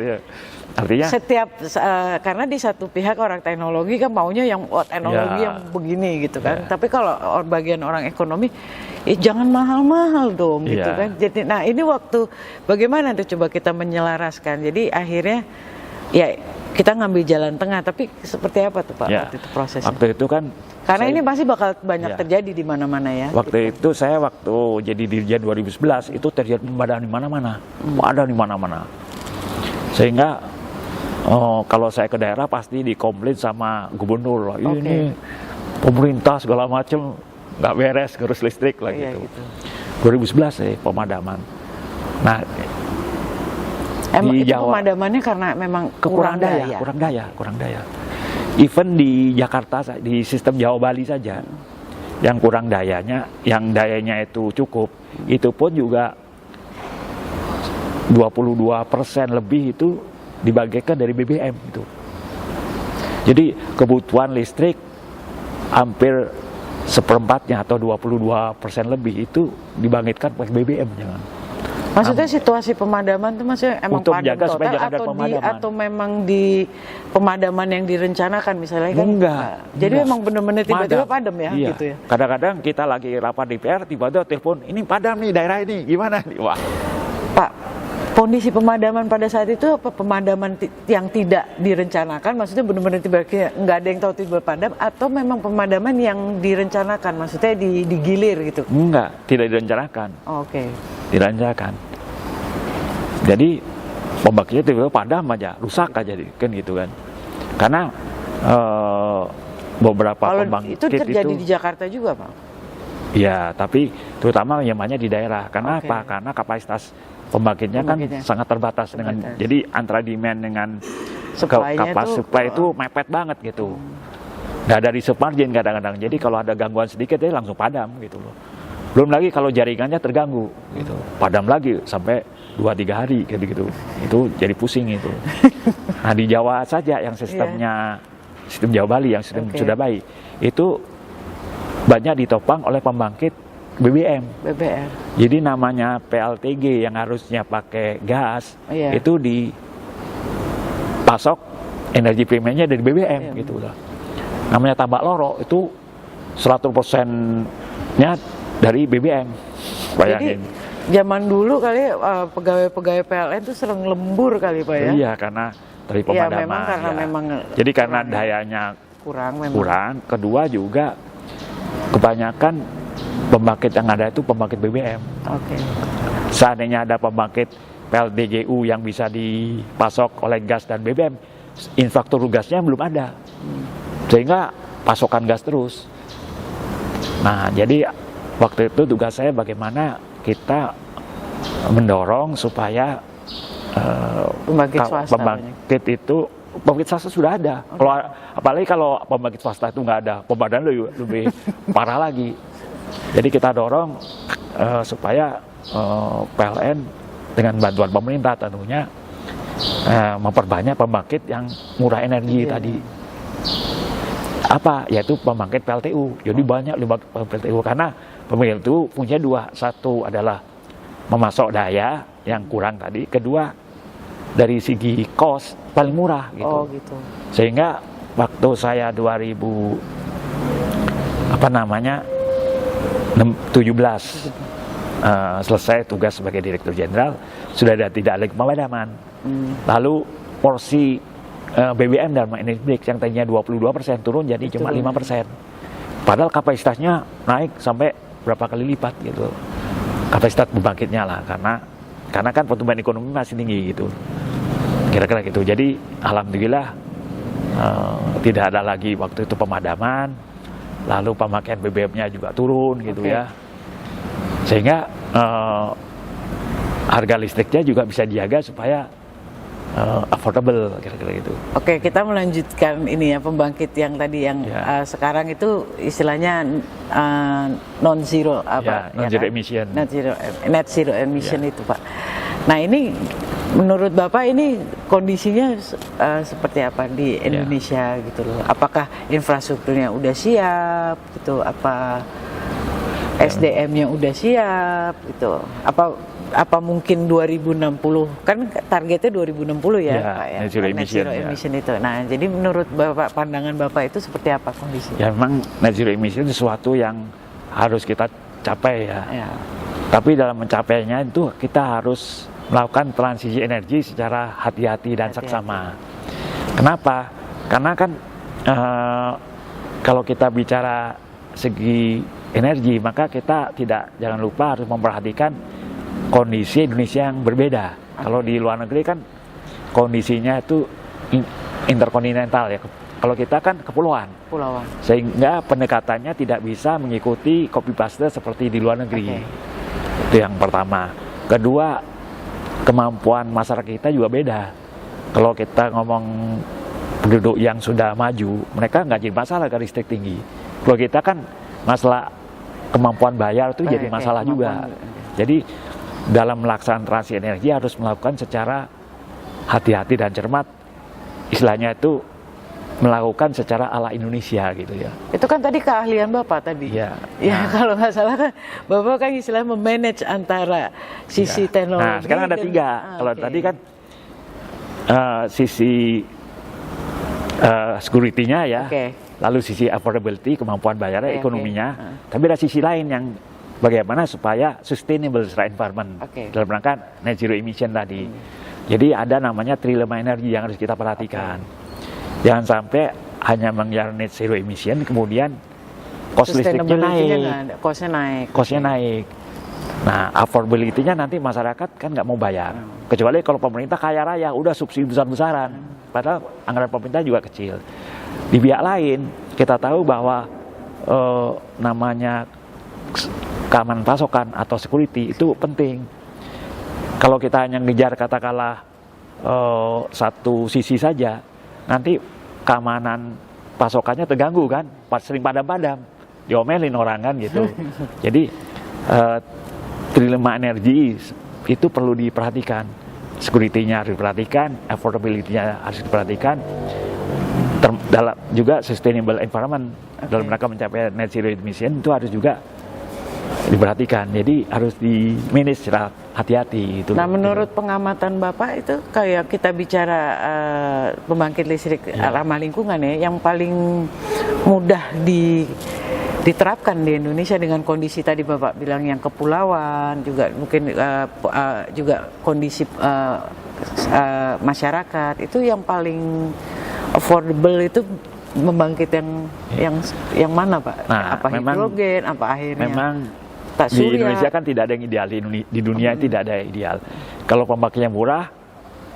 artinya. Setiap karena di satu pihak orang teknologi kan maunya yang teknologi yang begini gitu kan. Tapi kalau bagian orang ekonomi, jangan mahal-mahal dong gitu kan. Jadi, nah ini waktu bagaimana tuh coba kita menyelaraskan. Jadi akhirnya kita ngambil jalan tengah, tapi seperti apa tuh Pak waktu itu prosesnya? Waktu itu kan karena ini pasti bakal banyak terjadi di mana-mana ya. Waktu itu saya jadi dirjen 2011 itu terjadi pemadaman di mana-mana, di mana-mana. Sehingga kalau saya ke daerah pasti dikomplain sama gubernur, ini pemerintah segala macam nggak beres ngurus listrik lah gitu. 2011 pemadaman. Nah itu pemadamannya karena memang kurang daya. Even di Jakarta, di sistem Jawa Bali saja, yang kurang dayanya, yang dayanya itu cukup, itu pun juga 22% lebih itu dibagikan dari BBM itu. Jadi kebutuhan listrik hampir seperempatnya atau 22% lebih itu dibangkitkan pakai BBM, jangan. Maksudnya situasi pemadaman itu maksudnya emang untuk padam total atau memang di pemadaman yang direncanakan misalnya kan? Enggak. Jadi memang benar-benar tiba-tiba padam ya gitu ya. Kadang-kadang kita lagi rapat DPR tiba-tiba telepon, ini padam nih daerah ini, gimana nih? Wah. Pak, kondisi pemadaman pada saat itu apa pemadaman yang tidak direncanakan, maksudnya benar-benar tiba-tiba nggak ada yang tahu tiba padam, atau memang pemadaman yang direncanakan, maksudnya digilir gitu? Enggak, tidak direncanakan. Oke. Tidak direncanakan. Jadi pembangkitnya tiba-tiba padam aja, rusak aja kan gitu kan. Karena beberapa Kalau pembangkit itu terjadi di Jakarta juga, Pak? Ya, tapi terutama yang banyak di daerah. Karena Oke. apa? Karena kapasitas pembangkitnya kan sangat terbatas dengan, jadi antara demand dengan supply itu mepet banget gitu. Nggak ada reserve margin kadang-kadang. Jadi kalau ada gangguan sedikit dia langsung padam gitu loh. Belum lagi kalau jaringannya terganggu gitu. Padam lagi sampai 2-3 hari gitu. Itu jadi pusing itu. Nah, di Jawa saja yang sistemnya sistem Jawa Bali yang sistem sudah baik, itu banyak ditopang oleh pembangkit BBM. Jadi namanya PLTG yang harusnya pakai gas, itu dipasok energi primernya dari BBM gitu loh. Namanya Tambak Loro itu 100%-nya dari BBM. Bayangin. Jadi zaman dulu kali pegawai-pegawai PLN itu sering lembur kali, Pak ya? Iya, karena dari pemadaman. Iya, memang karena memang jadi karena dayanya kurang. Kedua juga kebanyakan pembangkit yang ada itu pembangkit BBM. Oke. Seandainya ada pembangkit PLTGU yang bisa dipasok oleh gas dan BBM, infrastruktur gasnya belum ada, sehingga pasokan gas terus. Nah, jadi waktu itu tugas saya bagaimana kita mendorong supaya pembangkit swasta sudah ada. Apalagi kalau pembangkit swasta itu nggak ada, pemadaman lebih parah lagi. Jadi kita dorong supaya PLN dengan bantuan pemerintah tentunya memperbanyak pembangkit yang murah energi tadi. Apa? Yaitu pembangkit PLTU. Jadi banyak PLTU karena pembangkit itu punya dua. Satu adalah memasok daya yang kurang tadi. Kedua, dari segi cost paling murah gitu. Oh, gitu. Sehingga waktu saya 2017 selesai tugas sebagai Direktur Jenderal, sudah tidak lagi pemadaman. Lalu porsi BBM dalam energi mix yang tadinya 22% turun jadi cuma 5%. Padahal kapasitasnya naik sampai berapa kali lipat gitu. Kapasitas pembangkitnya lah, karena kan pertumbuhan ekonomi masih tinggi gitu. Kira-kira gitu. Jadi alhamdulillah tidak ada lagi waktu itu pemadaman. Lalu pemakaian BBM-nya juga turun gitu ya. Sehingga harga listriknya juga bisa dijaga supaya affordable, kira-kira gitu. Oke, kita melanjutkan ini ya, pembangkit yang tadi yang sekarang itu istilahnya non-zero emission. Net zero emission itu, Pak. Nah, ini menurut Bapak ini kondisinya seperti apa di Indonesia gitu loh? Apakah infrastrukturnya udah siap gitu? Apa SDM-nya udah siap gitu? Apa mungkin 2060, kan targetnya 2060 ya, Pak ya? Net zero emission itu. Nah, jadi menurut Bapak, pandangan Bapak itu seperti apa kondisinya? Ya memang net zero emission itu sesuatu yang harus kita capai ya. Tapi dalam mencapainya itu kita harus melakukan transisi energi secara hati-hati dan seksama. Kenapa? Karena kan kalau kita bicara segi energi, maka kita jangan lupa harus memperhatikan kondisi Indonesia yang berbeda. Kalau di luar negeri kan kondisinya itu interkontinental ya. Kalau kita kan kepulauan. Sehingga pendekatannya tidak bisa mengikuti copy paste seperti di luar negeri. Itu yang pertama. Kedua, kemampuan masyarakat kita juga beda. Kalau kita ngomong penduduk yang sudah maju, mereka nggak jadi masalah ke listrik tinggi. Kalau kita kan masalah kemampuan bayar itu jadi masalah juga. Jadi dalam melaksanakan transisi energi harus melakukan secara hati-hati dan cermat. Istilahnya itu melakukan secara ala Indonesia gitu ya. Itu kan tadi keahlian Bapak tadi. Ya. Kalau nggak salah kan Bapak kan istilahnya memanage antara sisi teknologi. Nah, sekarang ada 3. Kalau tadi kan sisi security-nya ya. Lalu sisi affordability, kemampuan bayarnya, ekonominya. Tapi ada sisi lain yang bagaimana supaya sustainable secara environment dalam rangka net zero emission tadi. Jadi ada namanya trilema energi yang harus kita perhatikan. Jangan sampai hanya mengejar net zero emission kemudian cost listriknya naik, cost-nya naik. Nah, affordability-nya nanti masyarakat kan nggak mau bayar. Kecuali kalau pemerintah kaya raya, udah subsidi besar-besaran. Padahal anggaran pemerintah juga kecil. Di pihak lain, kita tahu bahwa namanya keamanan pasokan atau security itu penting. Kalau kita hanya ngejar katakanlah satu sisi saja, nanti keamanan pasokannya terganggu kan, sering padam-padam, diomelin orang kan gitu. Jadi trilema energi itu perlu diperhatikan, security-nya harus diperhatikan, affordability-nya harus diperhatikan, dalam juga sustainable environment dalam rangka mencapai net zero emission itu harus juga diperhatikan. Jadi harus di manage secara hati-hati itu. Nah, menurut pengamatan Bapak itu kayak kita bicara pembangkit listrik ramah lingkungan ya, yang paling mudah diterapkan di Indonesia dengan kondisi tadi Bapak bilang yang kepulauan, juga mungkin juga kondisi masyarakat itu yang paling affordable itu membangkit yang mana Pak? Nah, apa hidrogen, apa akhirnya? Memang di Indonesia kan tidak ada yang ideal, di dunia tidak ada yang ideal. Kalau pembangkitnya murah,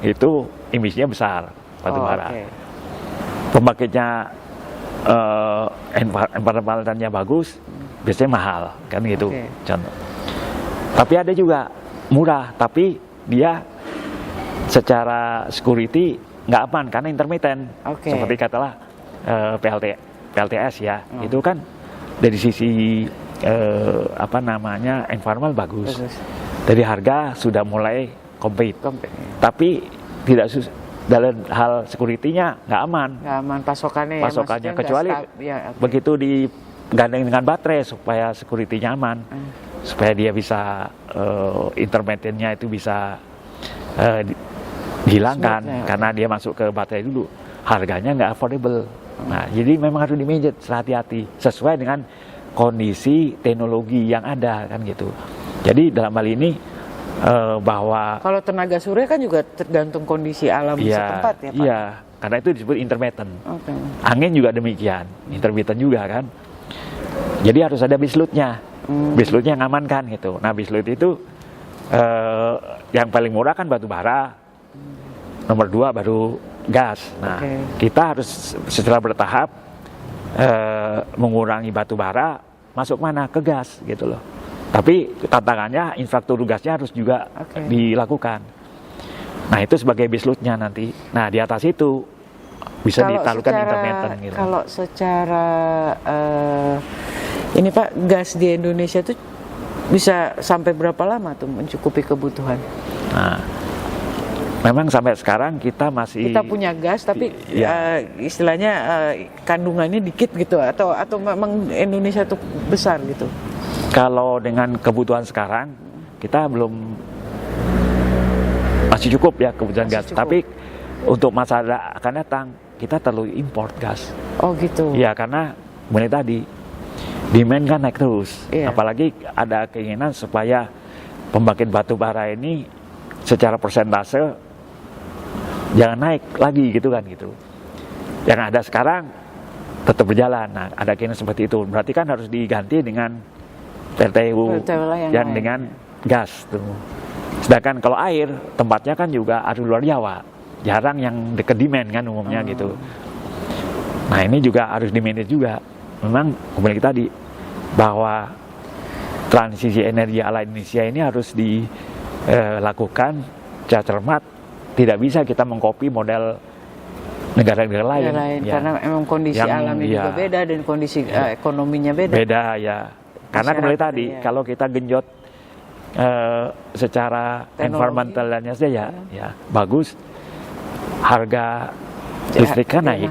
itu emisinya besar, batu bara. Pembangkitnya environmentalnya bagus, biasanya mahal, kan gitu. Contoh. Tapi ada juga murah, tapi dia secara security nggak aman karena intermittent. Seperti katalah PLTS ya, itu kan dari sisi environment bagus. Dari harga sudah mulai compete. Tapi tidak dalam hal security-nya nggak aman. Nggak aman pasokannya kecuali begitu digandeng dengan baterai supaya security-nya aman, supaya dia bisa intermittent-nya itu bisa dihilangkan karena dia masuk ke baterai dulu. Harganya nggak affordable. Nah, jadi memang harus di-manage hati-hati sesuai dengan kondisi teknologi yang ada kan gitu. Jadi dalam hal ini bahwa kalau tenaga surya kan juga tergantung kondisi alam setempat ya Pak? Iya, karena itu disebut intermittent. Angin juga demikian, intermittent juga kan. Jadi harus ada baseload-nya. Baseload-nya yang amankan gitu. Nah, baseload itu yang paling murah kan batu bara. Nomor 2 baru gas. Nah, kita harus setelah bertahap mengurangi batu bara, masuk mana? Ke gas gitu loh. Tapi tantangannya infrastruktur gasnya harus juga dilakukan. Nah, itu sebagai baseload-nya nanti. Nah, di atas itu bisa ditaruhkan intermittent gitu. Kalau secara ini Pak, gas di Indonesia itu bisa sampai berapa lama tuh mencukupi kebutuhan? Nah, memang sampai sekarang kita punya gas tapi istilahnya kandungannya dikit gitu atau memang Indonesia tuh besar gitu. Kalau dengan kebutuhan sekarang kita masih cukup ya kebutuhan gas. Tapi untuk masa akan datang kita perlu import gas. Oh gitu. Ya, karena mulai tadi demand kan naik terus. Apalagi ada keinginan supaya pembangkit batu bara ini secara persentase jangan naik lagi gitu kan gitu. Yang ada sekarang tetap berjalan. Nah, ada keinginan seperti itu. Berarti kan harus diganti dengan PLTU yang dengan gas tuh. Sedangkan kalau air tempatnya kan juga ada luar Jawa. Jarang yang dekat demand kan umumnya gitu. Nah, ini juga harus di-manage juga. Memang kembali tadi bahwa transisi energi ala Indonesia ini harus dilakukan secara cermat. Tidak bisa kita mengcopy model negara-negara lain. Karena memang kondisi alamnya juga beda dan kondisi ekonominya beda. Beda ya. Karena kembali tadi kalau kita genjot secara environmentalnya saja ya bagus, harga listrik kan naik.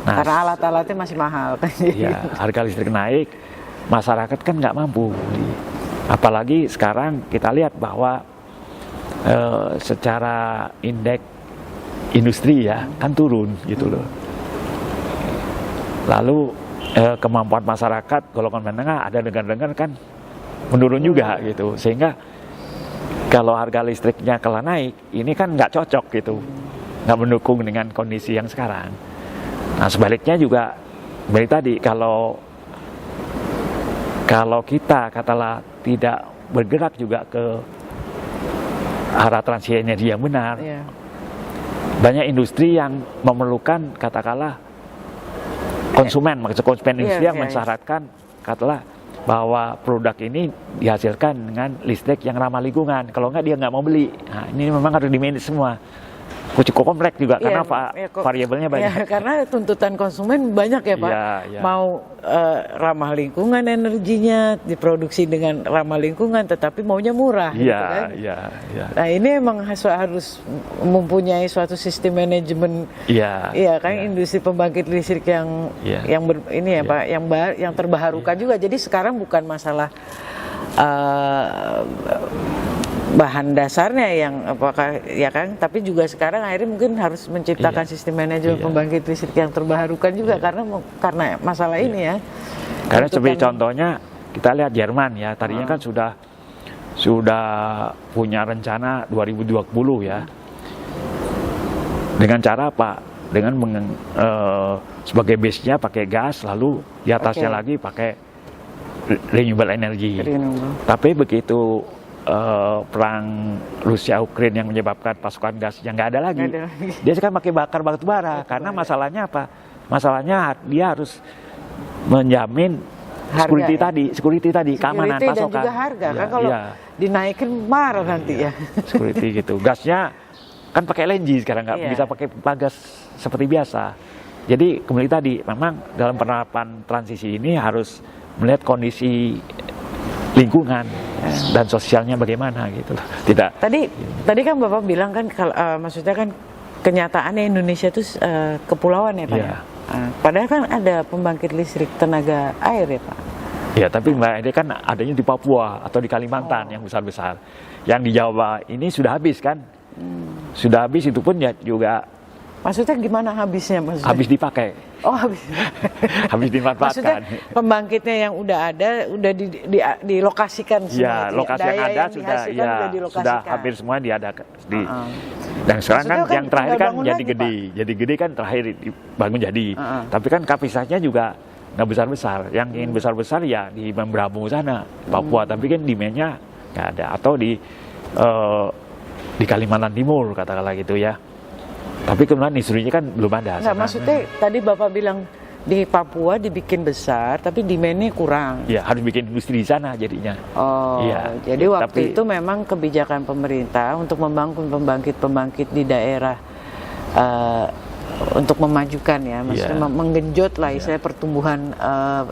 Nah, karena alat-alatnya masih mahal. Ya, harga listrik naik, masyarakat kan nggak mampu. Apalagi sekarang kita lihat bahwa secara indeks industri ya kan turun gitu loh. Lalu kemampuan masyarakat golongan menengah ada dengar-dengar kan menurun juga gitu. Sehingga kalau harga listriknya kalau naik, ini kan nggak cocok gitu, nggak mendukung dengan kondisi yang sekarang. Nah sebaliknya juga seperti tadi, kalau kita katalah tidak bergerak juga ke arah transisi energi yang benar, banyak industri yang memerlukan katakanlah konsumen, maksud konsumen industri yang mensyaratkan katakanlah bahwa produk ini dihasilkan dengan listrik yang ramah lingkungan. Kalau nggak dia nggak mau beli. Nah, ini memang harus di-manage semua. Cukup kompleks juga karena variabelnya banyak. Karena tuntutan konsumen banyak ya Pak. Mau ramah lingkungan energinya, diproduksi dengan ramah lingkungan, tetapi maunya murah. Gitu kan? Nah ini emang harus mempunyai suatu sistem manajemen. Industri pembangkit listrik yang Pak, yang terbarukan juga. Jadi sekarang bukan masalah bahan dasarnya yang apakah tapi juga sekarang akhirnya mungkin harus menciptakan sistem manajemen pembangkit listrik yang terbarukan juga karena masalah ini ya. Karena sebagai contohnya kita lihat Jerman ya, tadinya kan sudah punya rencana 2020 ya. Dengan cara apa? Dengan sebagai base-nya pakai gas, lalu di atasnya lagi pakai renewable energy. Tapi begitu perang Rusia Ukraina yang menyebabkan pasokan gas yang nggak ada lagi. Dia sekarang pakai bakar batu bara karena masalahnya apa? Masalahnya dia harus menjamin security tadi, keamanan pasokan. Dan juga harga kan kalau dinaikin marah nanti ya. Security gitu. Gasnya kan pakai LNG sekarang, nggak bisa pakai bagas seperti biasa. Jadi kembali tadi, memang dalam penerapan transisi ini harus melihat kondisi lingkungan dan sosialnya bagaimana gitu. Tidak. Tadi kan Bapak bilang kan maksudnya kan kenyataannya Indonesia itu kepulauan ya Pak. Padahal kan ada pembangkit listrik tenaga air ya Pak. Ya, tapi Mbak, ini kan adanya di Papua atau di Kalimantan yang besar-besar. Yang di Jawa ini sudah habis kan? Sudah habis, itu pun ya juga. Maksudnya gimana habisnya? Habis dipakai. Oh, habis. Habis dimanfaatkan. Maksudnya pembangkitnya yang udah ada, udah dilokasikan semua. Ya, lokasi yang ada sudah hampir semua diadakan. Dan sekarang kan yang terakhir kan jadi gede. Jadi gede kan terakhir dibangun jadi. Tapi kan kapasitasnya juga nggak besar-besar. Yang ingin besar-besar ya di Membramo sana, Papua. Tapi kan demand-nya nggak ada. Atau di Kalimantan Timur katakanlah gitu ya. Tapi kemudian industrinya kan belum ada. Nggak, maksudnya tadi Bapak bilang di Papua dibikin besar, tapi demand-nya kurang. Ya, harus bikin industri di sana jadinya. Jadi waktu itu memang kebijakan pemerintah untuk membangun pembangkit-pembangkit di daerah untuk memajukan ya, maksudnya menggenjot lah istilah pertumbuhan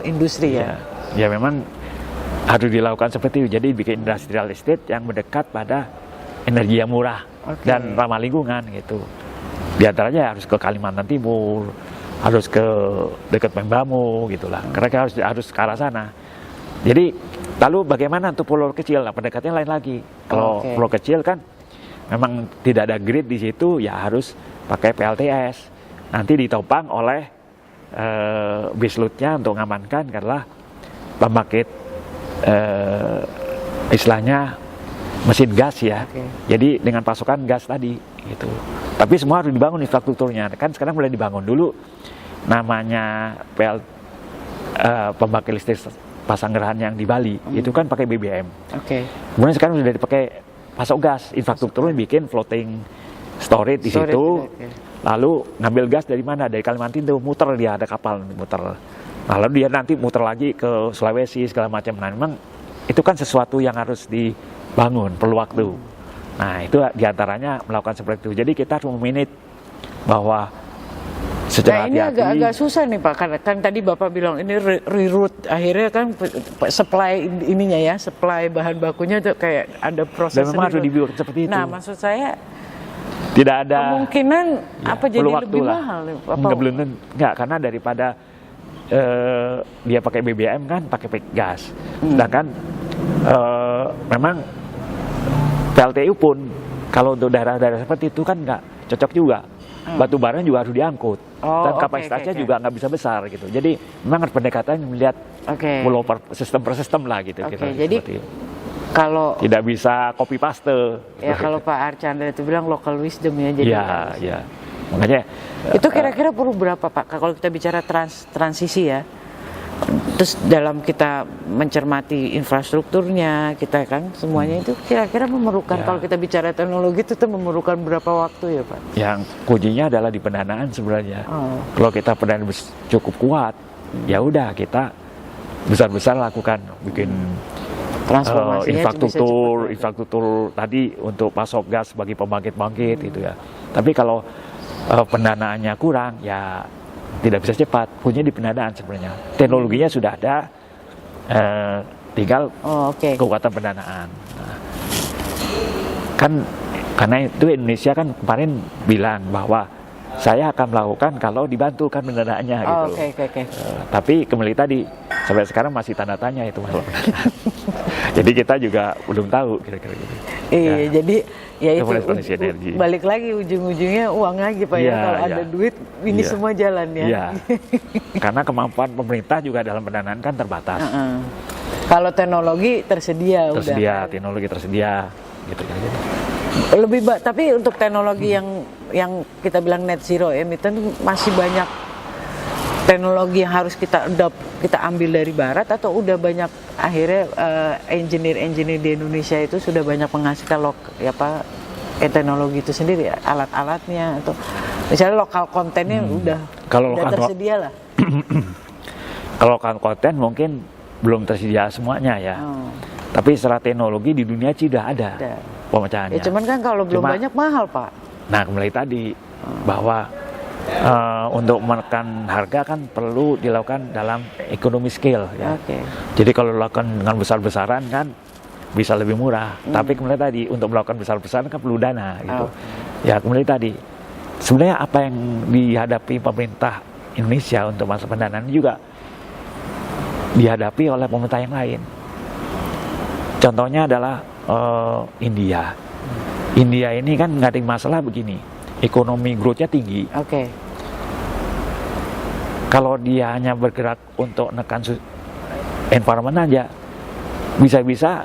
industri ya. Ya memang harus dilakukan seperti itu. Jadi bikin industrial estate yang mendekat pada energi yang murah dan ramah lingkungan gitu. Di antaranya harus ke Kalimantan Timur, harus ke dekat Membramo gitulah. Karena harus ke arah sana. Jadi lalu bagaimana untuk pulau kecil? Nah, pendekatannya lain lagi. Kalau pulau kecil kan memang tidak ada grid di situ, ya harus pakai PLTS. Nanti ditopang oleh baseload-nya untuk mengamankan karena pembangkit istilahnya mesin gas ya. Jadi dengan pasokan gas tadi gitu. Tapi semua harus dibangun infrastrukturnya. Kan sekarang mulai dibangun dulu namanya pembangkit listrik Pasanggerahan yang di Bali itu kan pakai BBM. Kemudian sekarang sudah dipakai pasok gas, infrastrukturnya bikin floating storage di situ. Lalu ngambil gas dari mana? Dari Kalimantan itu muter, dia ada kapal muter. Nah, lalu dia nanti muter lagi ke Sulawesi segala macam. Nah, memang itu kan sesuatu yang harus dibangun, perlu waktu. Nah, itu diantaranya melakukan seperti itu. Jadi kita harus memanage bahwa secara ini agak susah nih Pak, kan tadi Bapak bilang ini reroute, akhirnya kan supply ininya ya, supply bahan bakunya tuh kayak ada proses. Dan memang harus dibuat seperti itu. Nah, maksud saya tidak ada kemungkinan apa jadi lebih mahal? Enggak, karena daripada dia pakai BBM kan pakai gas. Sedangkan memang PLTU pun kalau untuk daerah-daerah seperti itu kan nggak cocok juga. batu bara juga harus diangkut. Dan kapasitasnya oke. juga nggak bisa besar gitu. Jadi memang pendekatan melihat pulau sistem per sistem lah gitu. Jadi kalau tidak bisa copy paste. Ya kalau Pak Archandra itu bilang local wisdom ya. Jadi Iya. Makanya itu kira-kira perlu berapa Pak? Kalau kita bicara transisi ya. Terus dalam kita mencermati infrastrukturnya, kita kan semuanya itu kira-kira memerlukan, kalau kita bicara teknologi itu memerlukan berapa waktu ya Pak? Yang kuncinya adalah di pendanaan sebenarnya. Kalau kita pendanaan cukup kuat, ya udah kita besar-besar lakukan bikin infrastruktur tadi untuk pasok gas bagi pembangkit-pembangkit gitu ya. Tapi kalau pendanaannya kurang, ya tidak bisa cepat. Kuncinya di pendanaan sebenarnya. Teknologinya sudah ada, tinggal kekuatan pendanaan. Nah, kan karena itu Indonesia kan kemarin bilang bahwa saya akan melakukan kalau dibantu kan pendanaannya gitu. Tapi kembali tadi sampai sekarang masih tanda tanya itu masalah pendanaan. Jadi kita juga belum tahu kira-kira gitu. Iya, jadi ya itu balik energi. lagi ujung-ujungnya uang lagi Pak ya. Kalau ada duit ini semua jalan ya. Iya. Karena kemampuan pemerintah juga dalam pendanaan kan terbatas. Kalau teknologi tersedia udah. Teknologi tersedia gitu. Tapi untuk teknologi yang kita bilang net zero emission masih banyak teknologi yang harus kita ambil dari barat, atau udah banyak akhirnya engineer di Indonesia itu sudah banyak menghasilkan teknologi itu sendiri ya, alat-alatnya atau misalnya lokal kontennya udah tersedia lah. Kalau konten mungkin belum tersedia semuanya ya. Tapi secara teknologi di dunia sudah ada pemecahannya. Ya cuman kan kalau belum banyak mahal Pak. Nah kembali tadi bahwa untuk menekan harga kan perlu dilakukan dalam ekonomi scale ya. Jadi kalau dilakukan dengan besar-besaran kan bisa lebih murah. Tapi kembali tadi untuk melakukan besar-besaran kan perlu dana gitu. Ya kembali tadi sebenarnya apa yang dihadapi pemerintah Indonesia untuk masalah pendanaan juga dihadapi oleh pemerintah yang lain. Contohnya adalah India. India ini kan nggak ada masalah begini, ekonomi growth-nya tinggi. Kalau dia hanya bergerak untuk nekan environment aja, bisa-bisa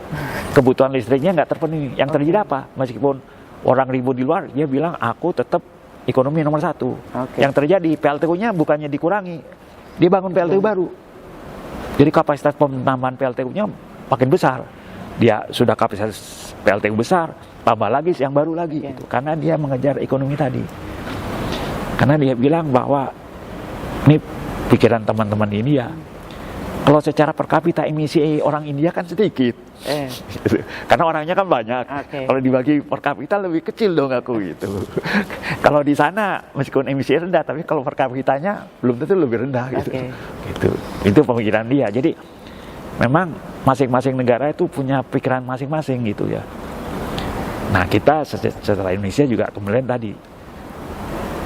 kebutuhan listriknya nggak terpenuhi. Yang terjadi apa? Meskipun orang ribut di luar, dia bilang aku tetap ekonomi nomor satu. Yang terjadi PLTU-nya bukannya dikurangi, dia bangun PLTU baru. Jadi kapasitas penambahan PLTU-nya makin besar. Dia sudah kapasitas PLTU besar, tambah lagi yang baru lagi gitu. Karena dia mengejar ekonomi tadi. Karena dia bilang bahwa ini pikiran teman-teman ini ya, kalau secara per kapita emisi orang India kan sedikit. Karena orangnya kan banyak. Kalau dibagi per kapita lebih kecil dong aku gitu. Kalau di sana meskipun emisi rendah, tapi kalau per kapitanya belum tentu lebih rendah gitu. Itu pemikiran dia. Jadi memang masing-masing negara itu punya pikiran masing-masing gitu ya. Nah kita secara Indonesia juga kemudian tadi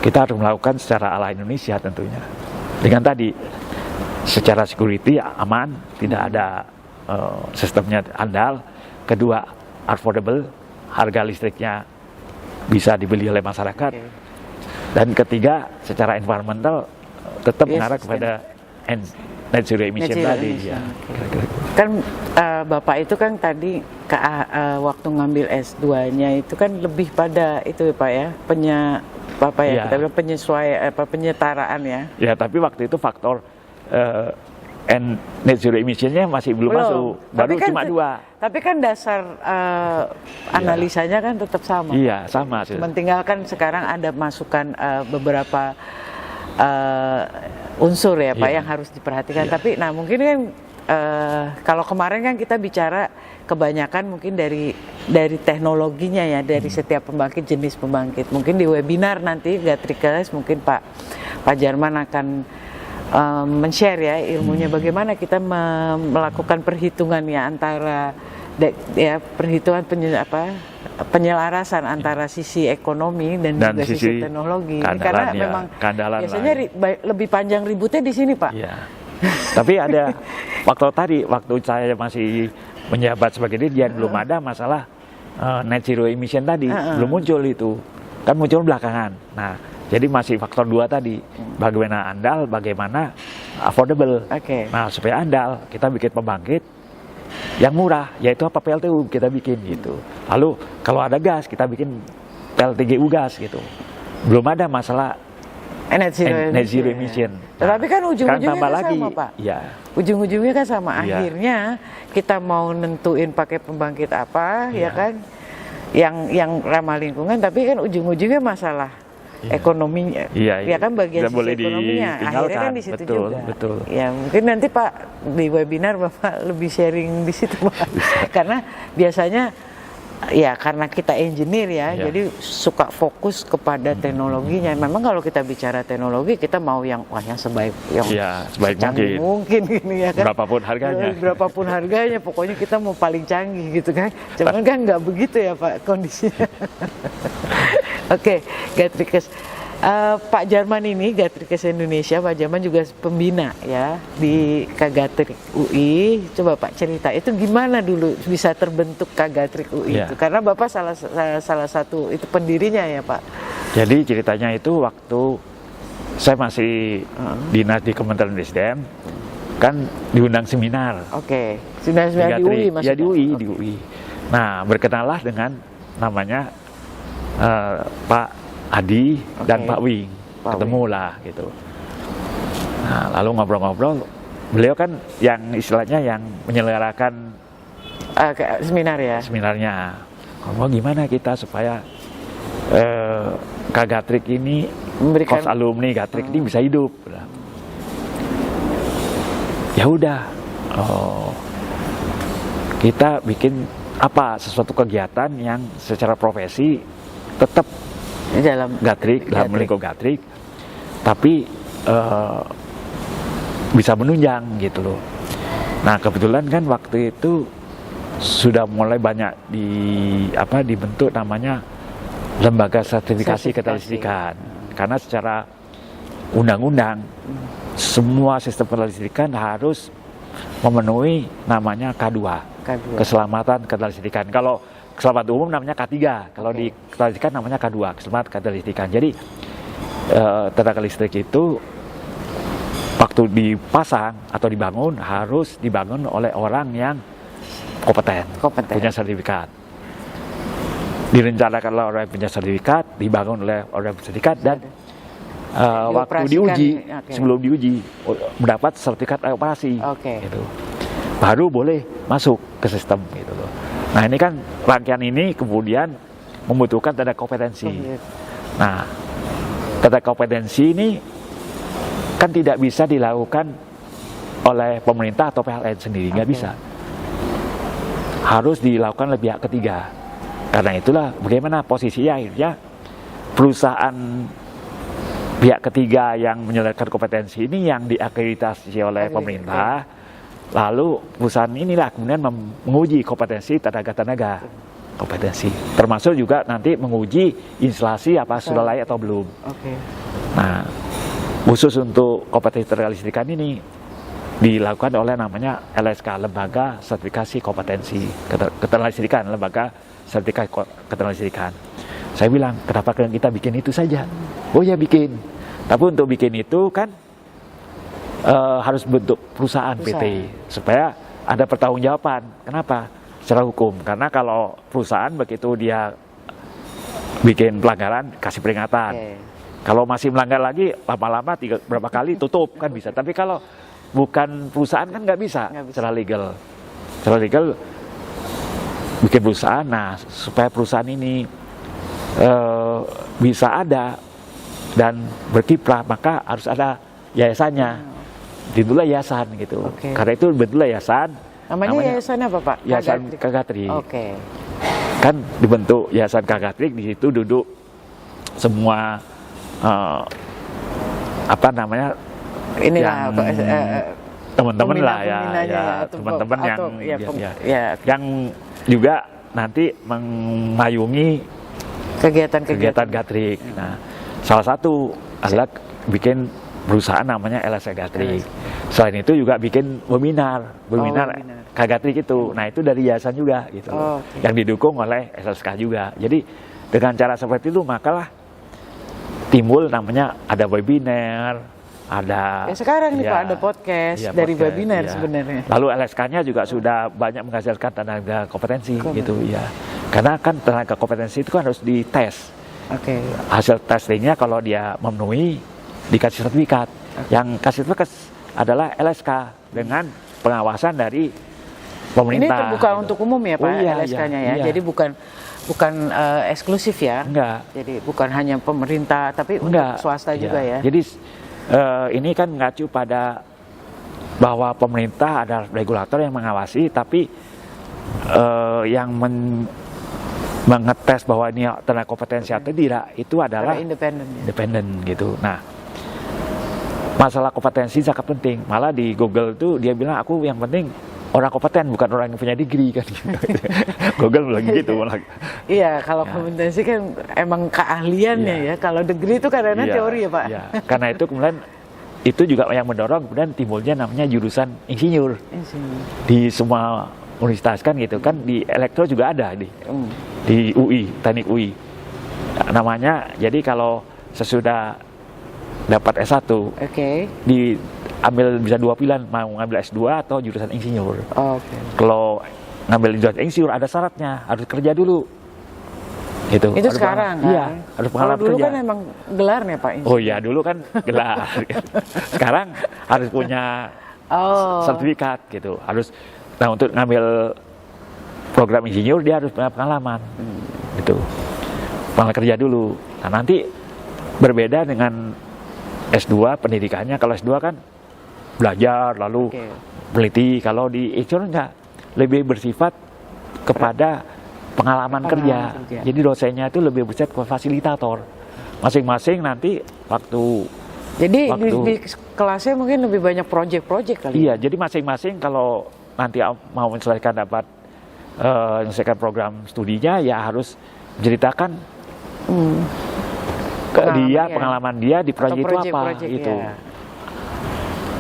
kita harus melakukan secara ala Indonesia tentunya. Dengan tadi secara security aman, tidak ada sistemnya andal. Kedua affordable, harga listriknya bisa dibeli oleh masyarakat. Dan ketiga secara environmental tetap mengarah kepada net zero emission tadi. Kan Bapak itu kan tadi waktu ngambil S2-nya itu kan lebih pada itu ya Pak ya, kita bilang penyetaraan ya. Ya tapi waktu itu faktor net zero emission-nya masih belum masuk, baru cuma 2. Tapi kan dasar analisanya kan tetap sama. Iya sama. Mentinggalkan sekarang ada masukan beberapa unsur ya Pak yang harus diperhatikan. Tapi nah mungkin kan kalau kemarin kan kita bicara kebanyakan mungkin dari teknologinya ya, dari setiap pembangkit, jenis pembangkit. Mungkin di webinar nanti Gatrikes mungkin Pak Jarman akan men-share ya ilmunya bagaimana kita melakukan perhitungan ya antara perhitungan penyelarasan antara sisi ekonomi dan juga sisi teknologi. Karena memang biasanya lebih panjang ributnya di sini Pak. Tapi ada waktu saya masih menjabat sebagai dirjen belum ada masalah net zero emission tadi, belum muncul itu, kan muncul belakangan. Nah Jadi masih faktor 2 tadi. Bagaimana andal, bagaimana affordable. Oke. Nah, supaya andal, kita bikin pembangkit yang murah, yaitu apa, PLTU kita bikin gitu. Lalu kalau ada gas, kita bikin PLTGU gas gitu. Belum ada masalah Net zero emission. Tetapi kan ujung-ujungnya tambah kan lagi, sama, Pak. Iya. Ujung-ujungnya kan sama. Iya. Akhirnya kita mau nentuin pakai pembangkit apa, Iya. ya kan? Yang ramah lingkungan, tapi kan ujung-ujungnya masalah ekonominya. Iya, Ya kan, bagian tidak sisi boleh ekonominya. Akhirnya kan ditinggalkan. di situ Betul, juga. betul. Ya mungkin nanti Pak di webinar Bapak lebih sharing di situ, Pak. Karena biasanya ya karena kita engineer ya, Ya. jadi suka fokus kepada teknologinya. Memang kalau kita bicara teknologi, kita mau yang sebaik, yang Ya, sebaik secanggih mungkin gini ya kan. Berapapun harganya. Berapapun harganya, pokoknya kita mau paling canggih gitu kan. Cuman kan nggak begitu ya Pak kondisinya. Oke, Gatrikes. Pak Jarman ini, Gatrikes Indonesia, Pak Jarman juga pembina ya di Kagatrik UI. Coba Pak cerita, itu gimana dulu bisa terbentuk Kagatrik UI Ya. itu? Karena Bapak salah satu itu pendirinya ya Pak. Jadi ceritanya itu waktu saya masih dinas di Kementerian SDM, kan diundang seminar. Oke, sudah di UI Gatrik. maksudnya? Ya di UI, di UI. Nah, berkenalah dengan namanya Pak Adi dan Pak Wing, ketemulah gitu. Nah, lalu ngobrol-ngobrol, beliau kan yang istilahnya yang menyelenggarakan seminar ya. seminarnya. Ngomong gimana kita supaya Kagatrik ini, Memberikan kos alumni Gatrik ini bisa hidup. Ya udah, kita bikin sesuatu kegiatan yang secara profesi tetap Di dalam Gatrik, dalam Gatrik. lingkup Gatrik, tapi bisa menunjang gitu loh. Nah, kebetulan kan waktu itu sudah mulai banyak dibentuk namanya lembaga sertifikasi keterlistrikan. Karena secara undang-undang semua sistem keterlistrikan harus memenuhi namanya K2, keselamatan keterlistrikan. Kalau keselamatan umum namanya K3, kalau di keterlistrikan namanya K2, keselamatan keterlistrikan. Jadi tenaga listrik itu waktu dipasang atau dibangun harus dibangun oleh orang yang kompeten. Punya sertifikat. Direncanakan oleh orang yang punya sertifikat, dibangun oleh orang yang punya sertifikat, dan waktu diuji, sebelum diuji mendapat sertifikat operasi, gitu. Baru boleh masuk ke sistem gitu loh. Nah, ini kan rangkaian ini kemudian membutuhkan tanda kompetensi. Nah, tanda kompetensi ini kan tidak bisa dilakukan oleh pemerintah atau PLN sendiri, nggak bisa. Harus dilakukan oleh pihak ketiga. Karena itulah bagaimana posisinya akhirnya perusahaan pihak ketiga yang menyelesaikan kompetensi ini yang diakreditasi oleh pemerintah. Lalu perusahaan inilah kemudian menguji kompetensi tenaga-tenaga kompetensi. Termasuk juga nanti menguji instalasi apa sudah layak atau belum. Nah, khusus untuk kompetensi tenaga listrikan ini dilakukan oleh namanya LSK, Lembaga Sertifikasi Kompetensi Keterlistrikan, Lembaga Sertifikasi Keterlistrikan. Saya bilang, kenapa kita bikin itu saja? Oh ya bikin. Tapi untuk bikin itu kan harus bentuk perusahaan PT supaya ada pertanggungjawaban. Kenapa? Secara hukum. Karena kalau perusahaan begitu dia bikin pelanggaran kasih peringatan. Kalau masih melanggar lagi lama-lama berapa kali tutup kan bisa. Tapi kalau bukan perusahaan kan nggak bisa secara legal. Secara legal bikin perusahaan. Nah, supaya perusahaan ini bisa ada dan berkiprah, maka harus ada yayasannya. Ditulah yayasan gitu. Karena itu betul yayasan. Namanya yayasan apa Pak? Yayasan Kagatrik. Kan dibentuk yayasan Kagatrik, di situ duduk semua inilah teman-teman lah ya, teman-teman yang juga nanti mengayomi kegiatan Gatrik. Nah, salah satu adalah bikin perusahaan namanya LSK Gatrik. Selain itu juga bikin webinar Kagatrik itu. Nah, itu dari yayasan juga gitu. Yang didukung oleh LSK juga. Jadi dengan cara seperti itu makalah timbul namanya ada webinar, ada Ya sekarang nih Pak ada podcast dari podcast, webinar sebenarnya. Lalu LSK-nya juga sudah banyak menghasilkan tenaga kompetensi gitu ya. Karena kan tenaga kompetensi itu kan harus dites. Oke. Hasil testingnya kalau dia memenuhi dikasih sertifikat. Yang kasih sertifikat adalah LSK dengan pengawasan dari pemerintah. Ini terbuka gitu. untuk umum ya Pak, LSK-nya ya. Iya. Jadi bukan eksklusif ya. Enggak. Jadi bukan hanya pemerintah, tapi untuk swasta juga ya. Jadi ini kan mengacu pada bahwa pemerintah ada regulator yang mengawasi, tapi yang mengetes bahwa ini tenaga kompetensi atau tidak itu adalah independen gitu. Nah, masalah kompetensi sangat penting. Malah di Google tuh dia bilang aku yang penting orang kompeten, bukan orang yang punya degree kan. Google bilang gitu malah. Iya, kalau kompetensi kan emang keahliannya ya. Kalau degree itu kadang-kadang teori ya Pak. Iya. Karena itu kemudian itu juga yang mendorong kemudian timbulnya namanya jurusan insinyur. Di semua universitas kan gitu kan, di elektro juga ada di UI, teknik UI. Namanya, jadi kalau sesudah dapat S1, diambil bisa 2 pilihan, mau ngambil S2 atau jurusan insinyur. Kalau ngambil jurusan insinyur ada syaratnya, harus kerja dulu. Itu harus sekarang kan? Iya, harus pengalaman kerja. Kalau dulu kerja. kan emang gelarnya Pak insinyur. Oh iya, dulu kan gelar. Sekarang harus punya sertifikat gitu. Nah, untuk ngambil program insinyur dia harus punya pengalaman. Gitu. Pengalaman kerja dulu. Nah, nanti berbeda dengan S2 pendidikannya. Kalau S2 kan belajar lalu peneliti. Kalau di insinyur enggak, lebih bersifat kepada pengalaman kerja. Jadi dosennya itu lebih bersifat fasilitator. Masing-masing nanti waktu di kelasnya mungkin lebih banyak project-project kali. Iya, jadi masing-masing kalau nanti mau menyelesaikan menyelesaikan program studinya ya harus menceritakan pengalaman dia di proyek itu apa gitu.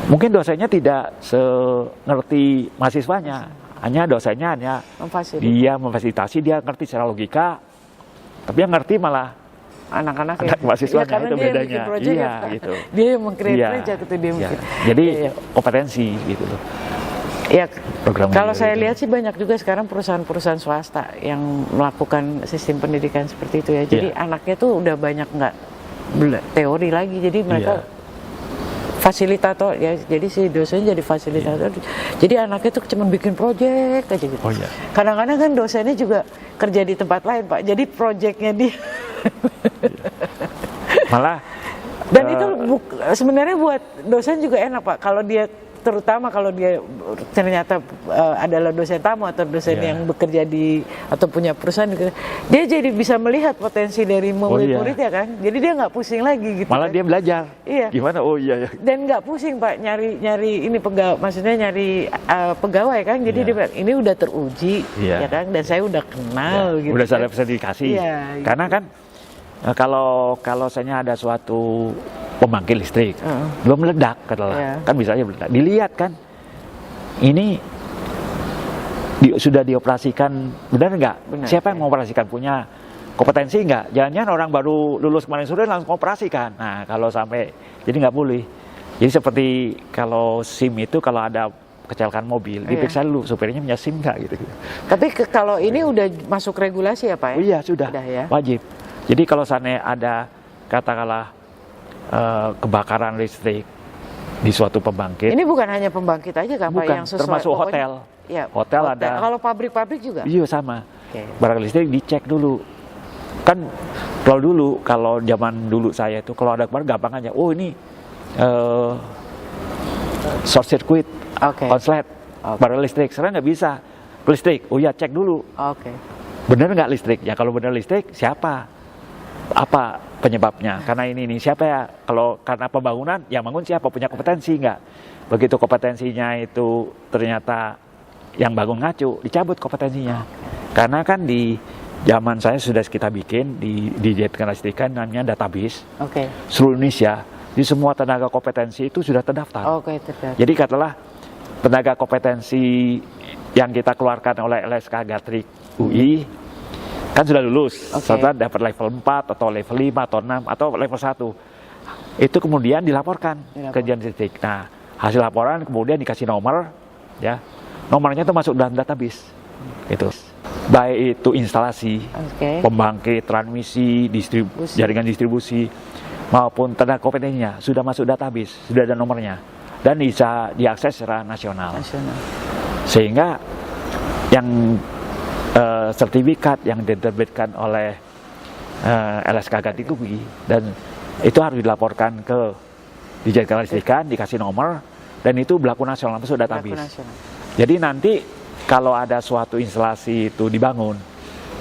Mungkin dosennya tidak ngerti mahasiswanya, hanya dosennya dia memfasilitasi, dia ngerti secara logika, tapi yang ngerti malah anak-anak mahasiswanya itu bedanya. Iya, gitu. Dia yang meng-create project itu dia mungkin. Jadi kompetensi gitu loh. Ya, kalau saya lihat sih banyak juga sekarang perusahaan-perusahaan swasta yang melakukan sistem pendidikan seperti itu ya. Jadi anaknya tuh udah banyak nggak teori lagi, jadi mereka fasilitator ya. Jadi si dosen jadi fasilitator. Jadi anaknya tuh cuma bikin proyek aja gitu. Kadang-kadang kan dosennya juga kerja di tempat lain Pak. Jadi proyeknya dia malah. Dan itu sebenarnya buat dosen juga enak Pak. Kalau dia terutama kalau dia ternyata adalah dosen tamu atau dosen yang bekerja atau punya perusahaan, dia jadi bisa melihat potensi dari murid-muridnya kan, jadi dia nggak pusing lagi gitu. Malah dia belajar. Gimana? Dan nggak pusing Pak nyari ini maksudnya nyari pegawai kan, jadi dia bilang ini udah teruji ya kan, dan saya udah kenal gitu. Udah saya sertifikasi. Karena kan kalau saya ada suatu pembangkit listrik belum meledak kan bisa aja meledak, dilihat kan ini sudah dioperasikan benar nggak, siapa yang mengoperasikan, punya kompetensi nggak, jangan-jangan orang baru lulus kemarin sore langsung operasikan. Nah kalau sampai, jadi nggak boleh. Jadi seperti kalau SIM itu kalau ada kecelakaan mobil diperiksa dulu supirnya punya SIM nggak gitu. Tapi kalau ini udah masuk regulasi ya Pak ya? Iya sudah wajib. Jadi kalau sana ada katakanlah kebakaran listrik di suatu pembangkit. Ini bukan hanya pembangkit aja kan Pak, yang sesuai, termasuk hotel. Hotel ada. Kalau pabrik-pabrik juga? Iya sama. Barang listrik dicek dulu. Kan kalau zaman dulu saya itu kalau ada kemarin gampang aja. Oh ini short circuit, konslet, barang listrik. Sekarang nggak bisa. Listrik, oh ya cek dulu. Bener nggak listrik? Ya kalau bener listrik, siapa? Apa penyebabnya? Karena ini siapa ya? Kalau karena pembangunan, yang bangun siapa? Punya kompetensi nggak? Begitu kompetensinya itu ternyata yang bangun ngacu, dicabut kompetensinya. Karena kan di zaman saya sudah kita bikin di Dirjen Listrikan namanya database. Seluruh Indonesia, di semua tenaga kompetensi itu sudah terdaftar. Jadi katakanlah tenaga kompetensi yang kita keluarkan oleh LSK Gatrik UI kan sudah lulus, Oke. setelah dapat level 4 atau level 5 atau 6 atau level 1. Itu kemudian dilaporkan ke Jensistik. Nah, hasil laporan kemudian dikasih nomor, ya. Nomornya itu masuk dalam database. Itu. Baik itu instalasi, Oke. pembangkit, transmisi, jaringan distribusi, maupun tenaga kompetensinya sudah masuk database, sudah ada nomornya. Dan bisa diakses secara nasional. Sehingga yang sertifikat yang diterbitkan oleh LSK Gatrik UI dan itu harus dilaporkan ke Dijen Kelistrikan, dikasih nomor, dan itu berlaku nasional, masuk database. Jadi nanti kalau ada suatu instalasi itu dibangun,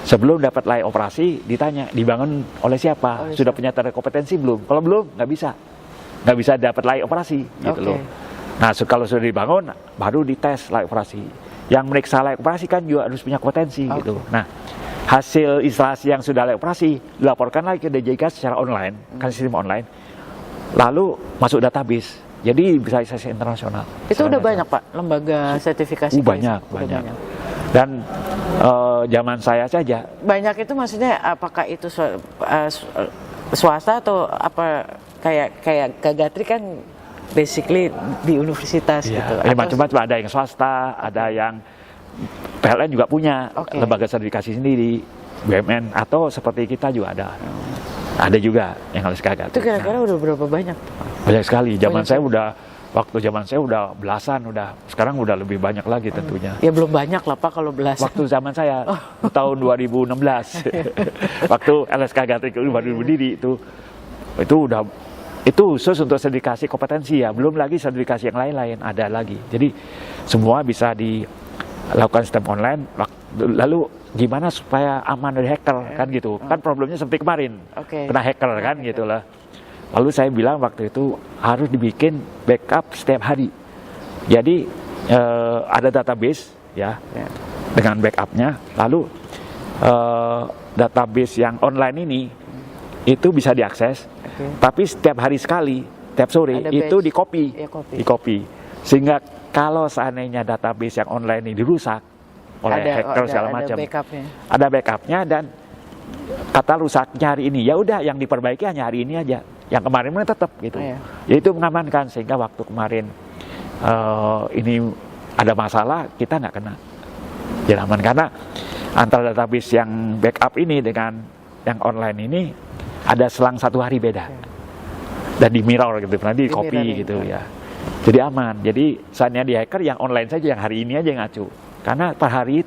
sebelum dapat layak operasi ditanya dibangun oleh siapa, sudah punya tanda kompetensi belum? Kalau belum nggak bisa dapat layak operasi gitu loh. Nah kalau sudah dibangun baru dites layak operasi. Yang meriksa layak operasi kan juga harus punya kompetensi gitu. Nah, hasil instalasi yang sudah layak operasi dilaporkan lagi ke DJK secara online, kan sistem online. Lalu masuk database. Jadi bisa akses internasional. Itu udah banyak Pak lembaga sertifikasi. Banyak. Dan zaman saya saja. Banyak itu maksudnya apakah itu swasta atau apa kayak Gatrik kan basically di universitas gitu. Macam-macam, ada yang swasta, ada yang PLN juga punya lembaga sertifikasi sendiri, BUMN atau seperti kita juga ada. Ada juga yang harus gagal. Itu kira-kira udah berapa banyak? Banyak sekali. Waktu zaman saya udah belasan, sekarang udah lebih banyak lagi tentunya. Ya belum banyak lah Pak kalau belasan. Waktu zaman saya tahun 2016, waktu LSK Gatrik baru berdiri itu khusus untuk sertifikasi kompetensi ya, belum lagi sertifikasi yang lain-lain ada lagi. Jadi semua bisa dilakukan sistem online. Lalu gimana supaya aman dari hacker kan gitu? Kan problemnya seperti kemarin kena hacker kan gitu lah. Lalu saya bilang waktu itu harus dibikin backup setiap hari. Jadi ada database ya dengan backupnya. Lalu database yang online ini itu bisa diakses. Tapi setiap hari sekali, setiap sore itu di-copy. Sehingga kalau seandainya database yang online ini dirusak oleh hacker segala macam, ada backupnya dan kata rusaknya hari ini, ya udah yang diperbaiki hanya hari ini aja. Yang kemarin tetap gitu. Ya itu mengamankan sehingga waktu kemarin ini ada masalah kita nggak kena. Jadi aman karena antara database yang backup ini dengan yang online ini ada selang 1 hari beda dan di mirror gitu, nanti di copy gitu ya. Jadi aman. Jadi saatnya di hacker yang online saja, yang hari ini aja ngacu. Karena per hari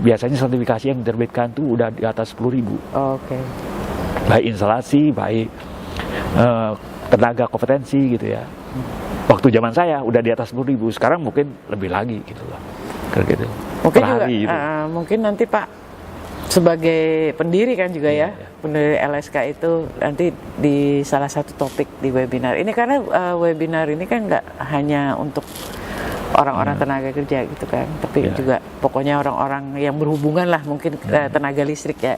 biasanya sertifikasi yang diterbitkan tuh udah di atas 10.000. Baik instalasi, baik tenaga kompetensi gitu ya. Waktu zaman saya udah di atas 10.000, sekarang mungkin lebih lagi gitu loh. Gitu. Mungkin per hari juga, gitu. Mungkin nanti Pak sebagai pendiri kan juga pendiri LSK itu nanti di salah satu topik di webinar ini, karena webinar ini kan nggak hanya untuk orang-orang tenaga kerja gitu kan, tapi juga pokoknya orang-orang yang berhubungan lah, mungkin tenaga listrik ya,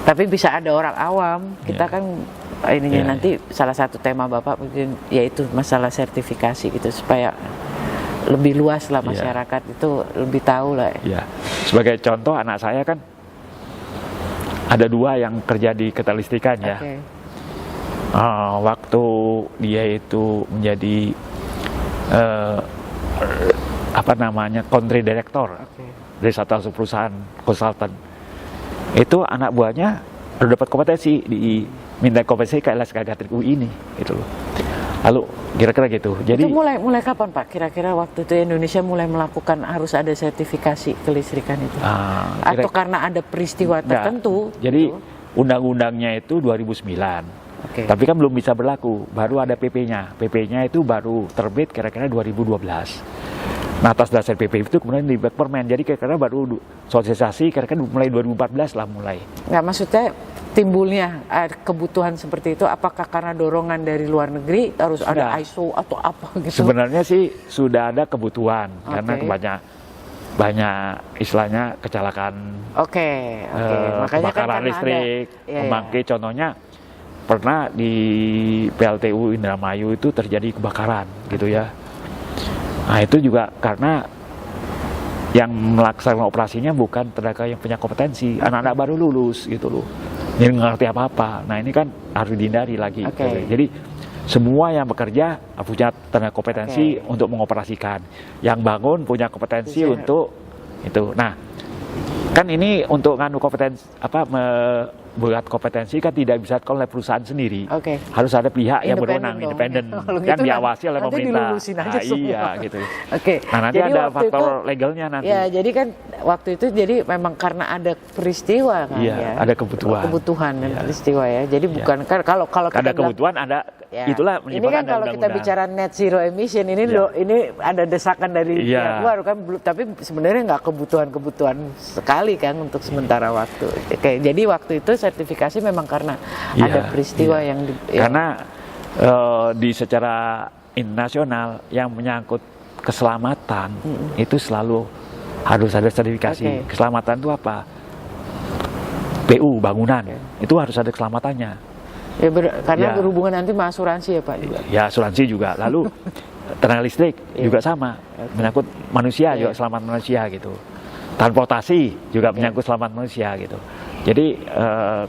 tapi bisa ada orang awam kita kan ininya nanti salah satu tema Bapak mungkin yaitu masalah sertifikasi gitu supaya lebih luas lah masyarakat itu lebih tahu lah. Sebagai contoh anak saya kan ada 2 yang kerja di keterlistrikan ya. Waktu dia itu menjadi country director dari satu perusahaan konsultan, itu anak buahnya udah dapat kompetensi minta kompetensi ke LSK Gatrik UI ini gitu loh. Lalu kira-kira gitu. Jadi itu mulai kapan Pak? Kira-kira waktu itu Indonesia mulai melakukan harus ada sertifikasi kelistrikan itu? Atau karena ada peristiwa tertentu? Jadi undang-undangnya itu 2009. Tapi kan belum bisa berlaku. Baru ada PP-nya. PP-nya itu baru terbit kira-kira 2012. Nah atas dasar PP itu kemudian dibuat permen. Jadi kira-kira baru sosialisasi kira-kira mulai 2014 lah mulai. Nggak, maksudnya timbulnya kebutuhan seperti itu apakah karena dorongan dari luar negeri harus ada ISO atau apa gitu? Sebenarnya sih sudah ada kebutuhan karena banyak istilahnya kecelakaan kebakaran listrik, pembangkit. Contohnya pernah di PLTU Indramayu itu terjadi kebakaran gitu ya. Nah itu juga karena yang melaksanakan operasinya bukan tenaga yang punya kompetensi, anak-anak baru lulus gitu loh, yang nggak ngerti apa-apa. Nah ini kan harus dihindari lagi. Okay. Jadi semua yang bekerja punya tenaga kompetensi untuk mengoperasikan, yang bangun punya kompetensi untuk itu. Nah kan ini untuk nganu kompetensi buat kompetensi kan tidak bisa oleh perusahaan sendiri. Harus ada pihak yang berwenang, independen, yang diawasi oleh pemerintah. Aja iya gitu. Nah nanti jadi ada faktor legalnya nanti. Ya, jadi kan waktu itu jadi memang karena ada peristiwa kan ya. Ada kebutuhan dan peristiwa ya. Jadi bukan kan kalau kita ada kebutuhan ada itulah ini kan kalau kita bicara net zero emission ini ini ada desakan dari pihak luar kan, tapi sebenarnya nggak kebutuhan sekali kan untuk sementara waktu. Jadi waktu itu sertifikasi memang karena ada peristiwa yang karena di secara internasional yang menyangkut keselamatan itu selalu harus ada sertifikasi. Keselamatan itu apa? PU bangunan itu harus ada keselamatannya. Karena berhubungan nanti sama asuransi ya Pak juga. Ya asuransi juga. Lalu tenaga listrik juga sama, menyangkut manusia juga selamat manusia gitu. Transportasi juga menyangkut selamat manusia gitu. Jadi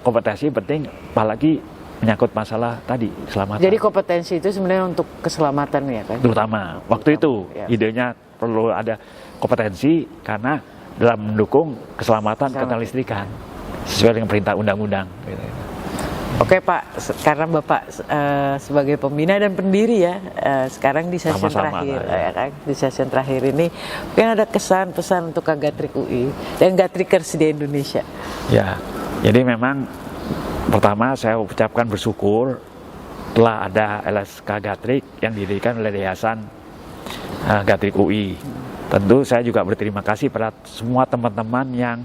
kompetensi penting, apalagi menyangkut masalah tadi keselamatan. Jadi kompetensi itu sebenarnya untuk keselamatan ya kan? Terutama waktu itu idenya perlu ada kompetensi karena dalam mendukung keselamatan keterlistrikan sesuai dengan perintah undang-undang. Gitu. Oke Pak, karena Bapak sebagai pembina dan pendiri ya, sekarang di sesi terakhir, ya kan? Di sesi terakhir ini, mungkin ada kesan-pesan untuk Kagatrik UI dan Gatrikers di Indonesia. Ya, jadi memang pertama saya ucapkan bersyukur telah ada LSK Gatrik yang didirikan oleh Yayasan Gatrik UI. Tentu saya juga berterima kasih pada semua teman-teman yang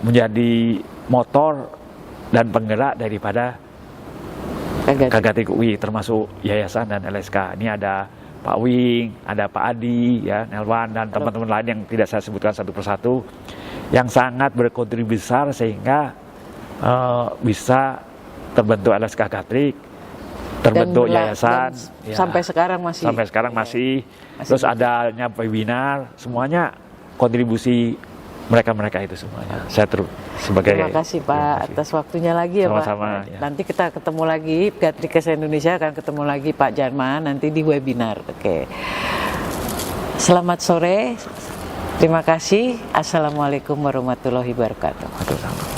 menjadi motor dan penggerak daripada Gatrik UI, termasuk yayasan dan LSK. Ini ada Pak Wing, ada Pak Adi, ya, Nelwan, dan teman-teman lain yang tidak saya sebutkan satu persatu, yang sangat berkontribusi besar sehingga bisa terbentuk LSK Gatrik, terbentuk yayasan. Sampai sekarang masih. Sampai sekarang masih. Terus adanya webinar, semuanya kontribusi mereka itu semuanya. Saya terus sebagai. Terima kasih Pak atas waktunya lagi ya sama-sama, Pak. Nanti kita ketemu lagi, Gatrikers Indonesia akan ketemu lagi Pak Jarman nanti di webinar. Selamat sore. Terima kasih. Assalamualaikum warahmatullahi wabarakatuh.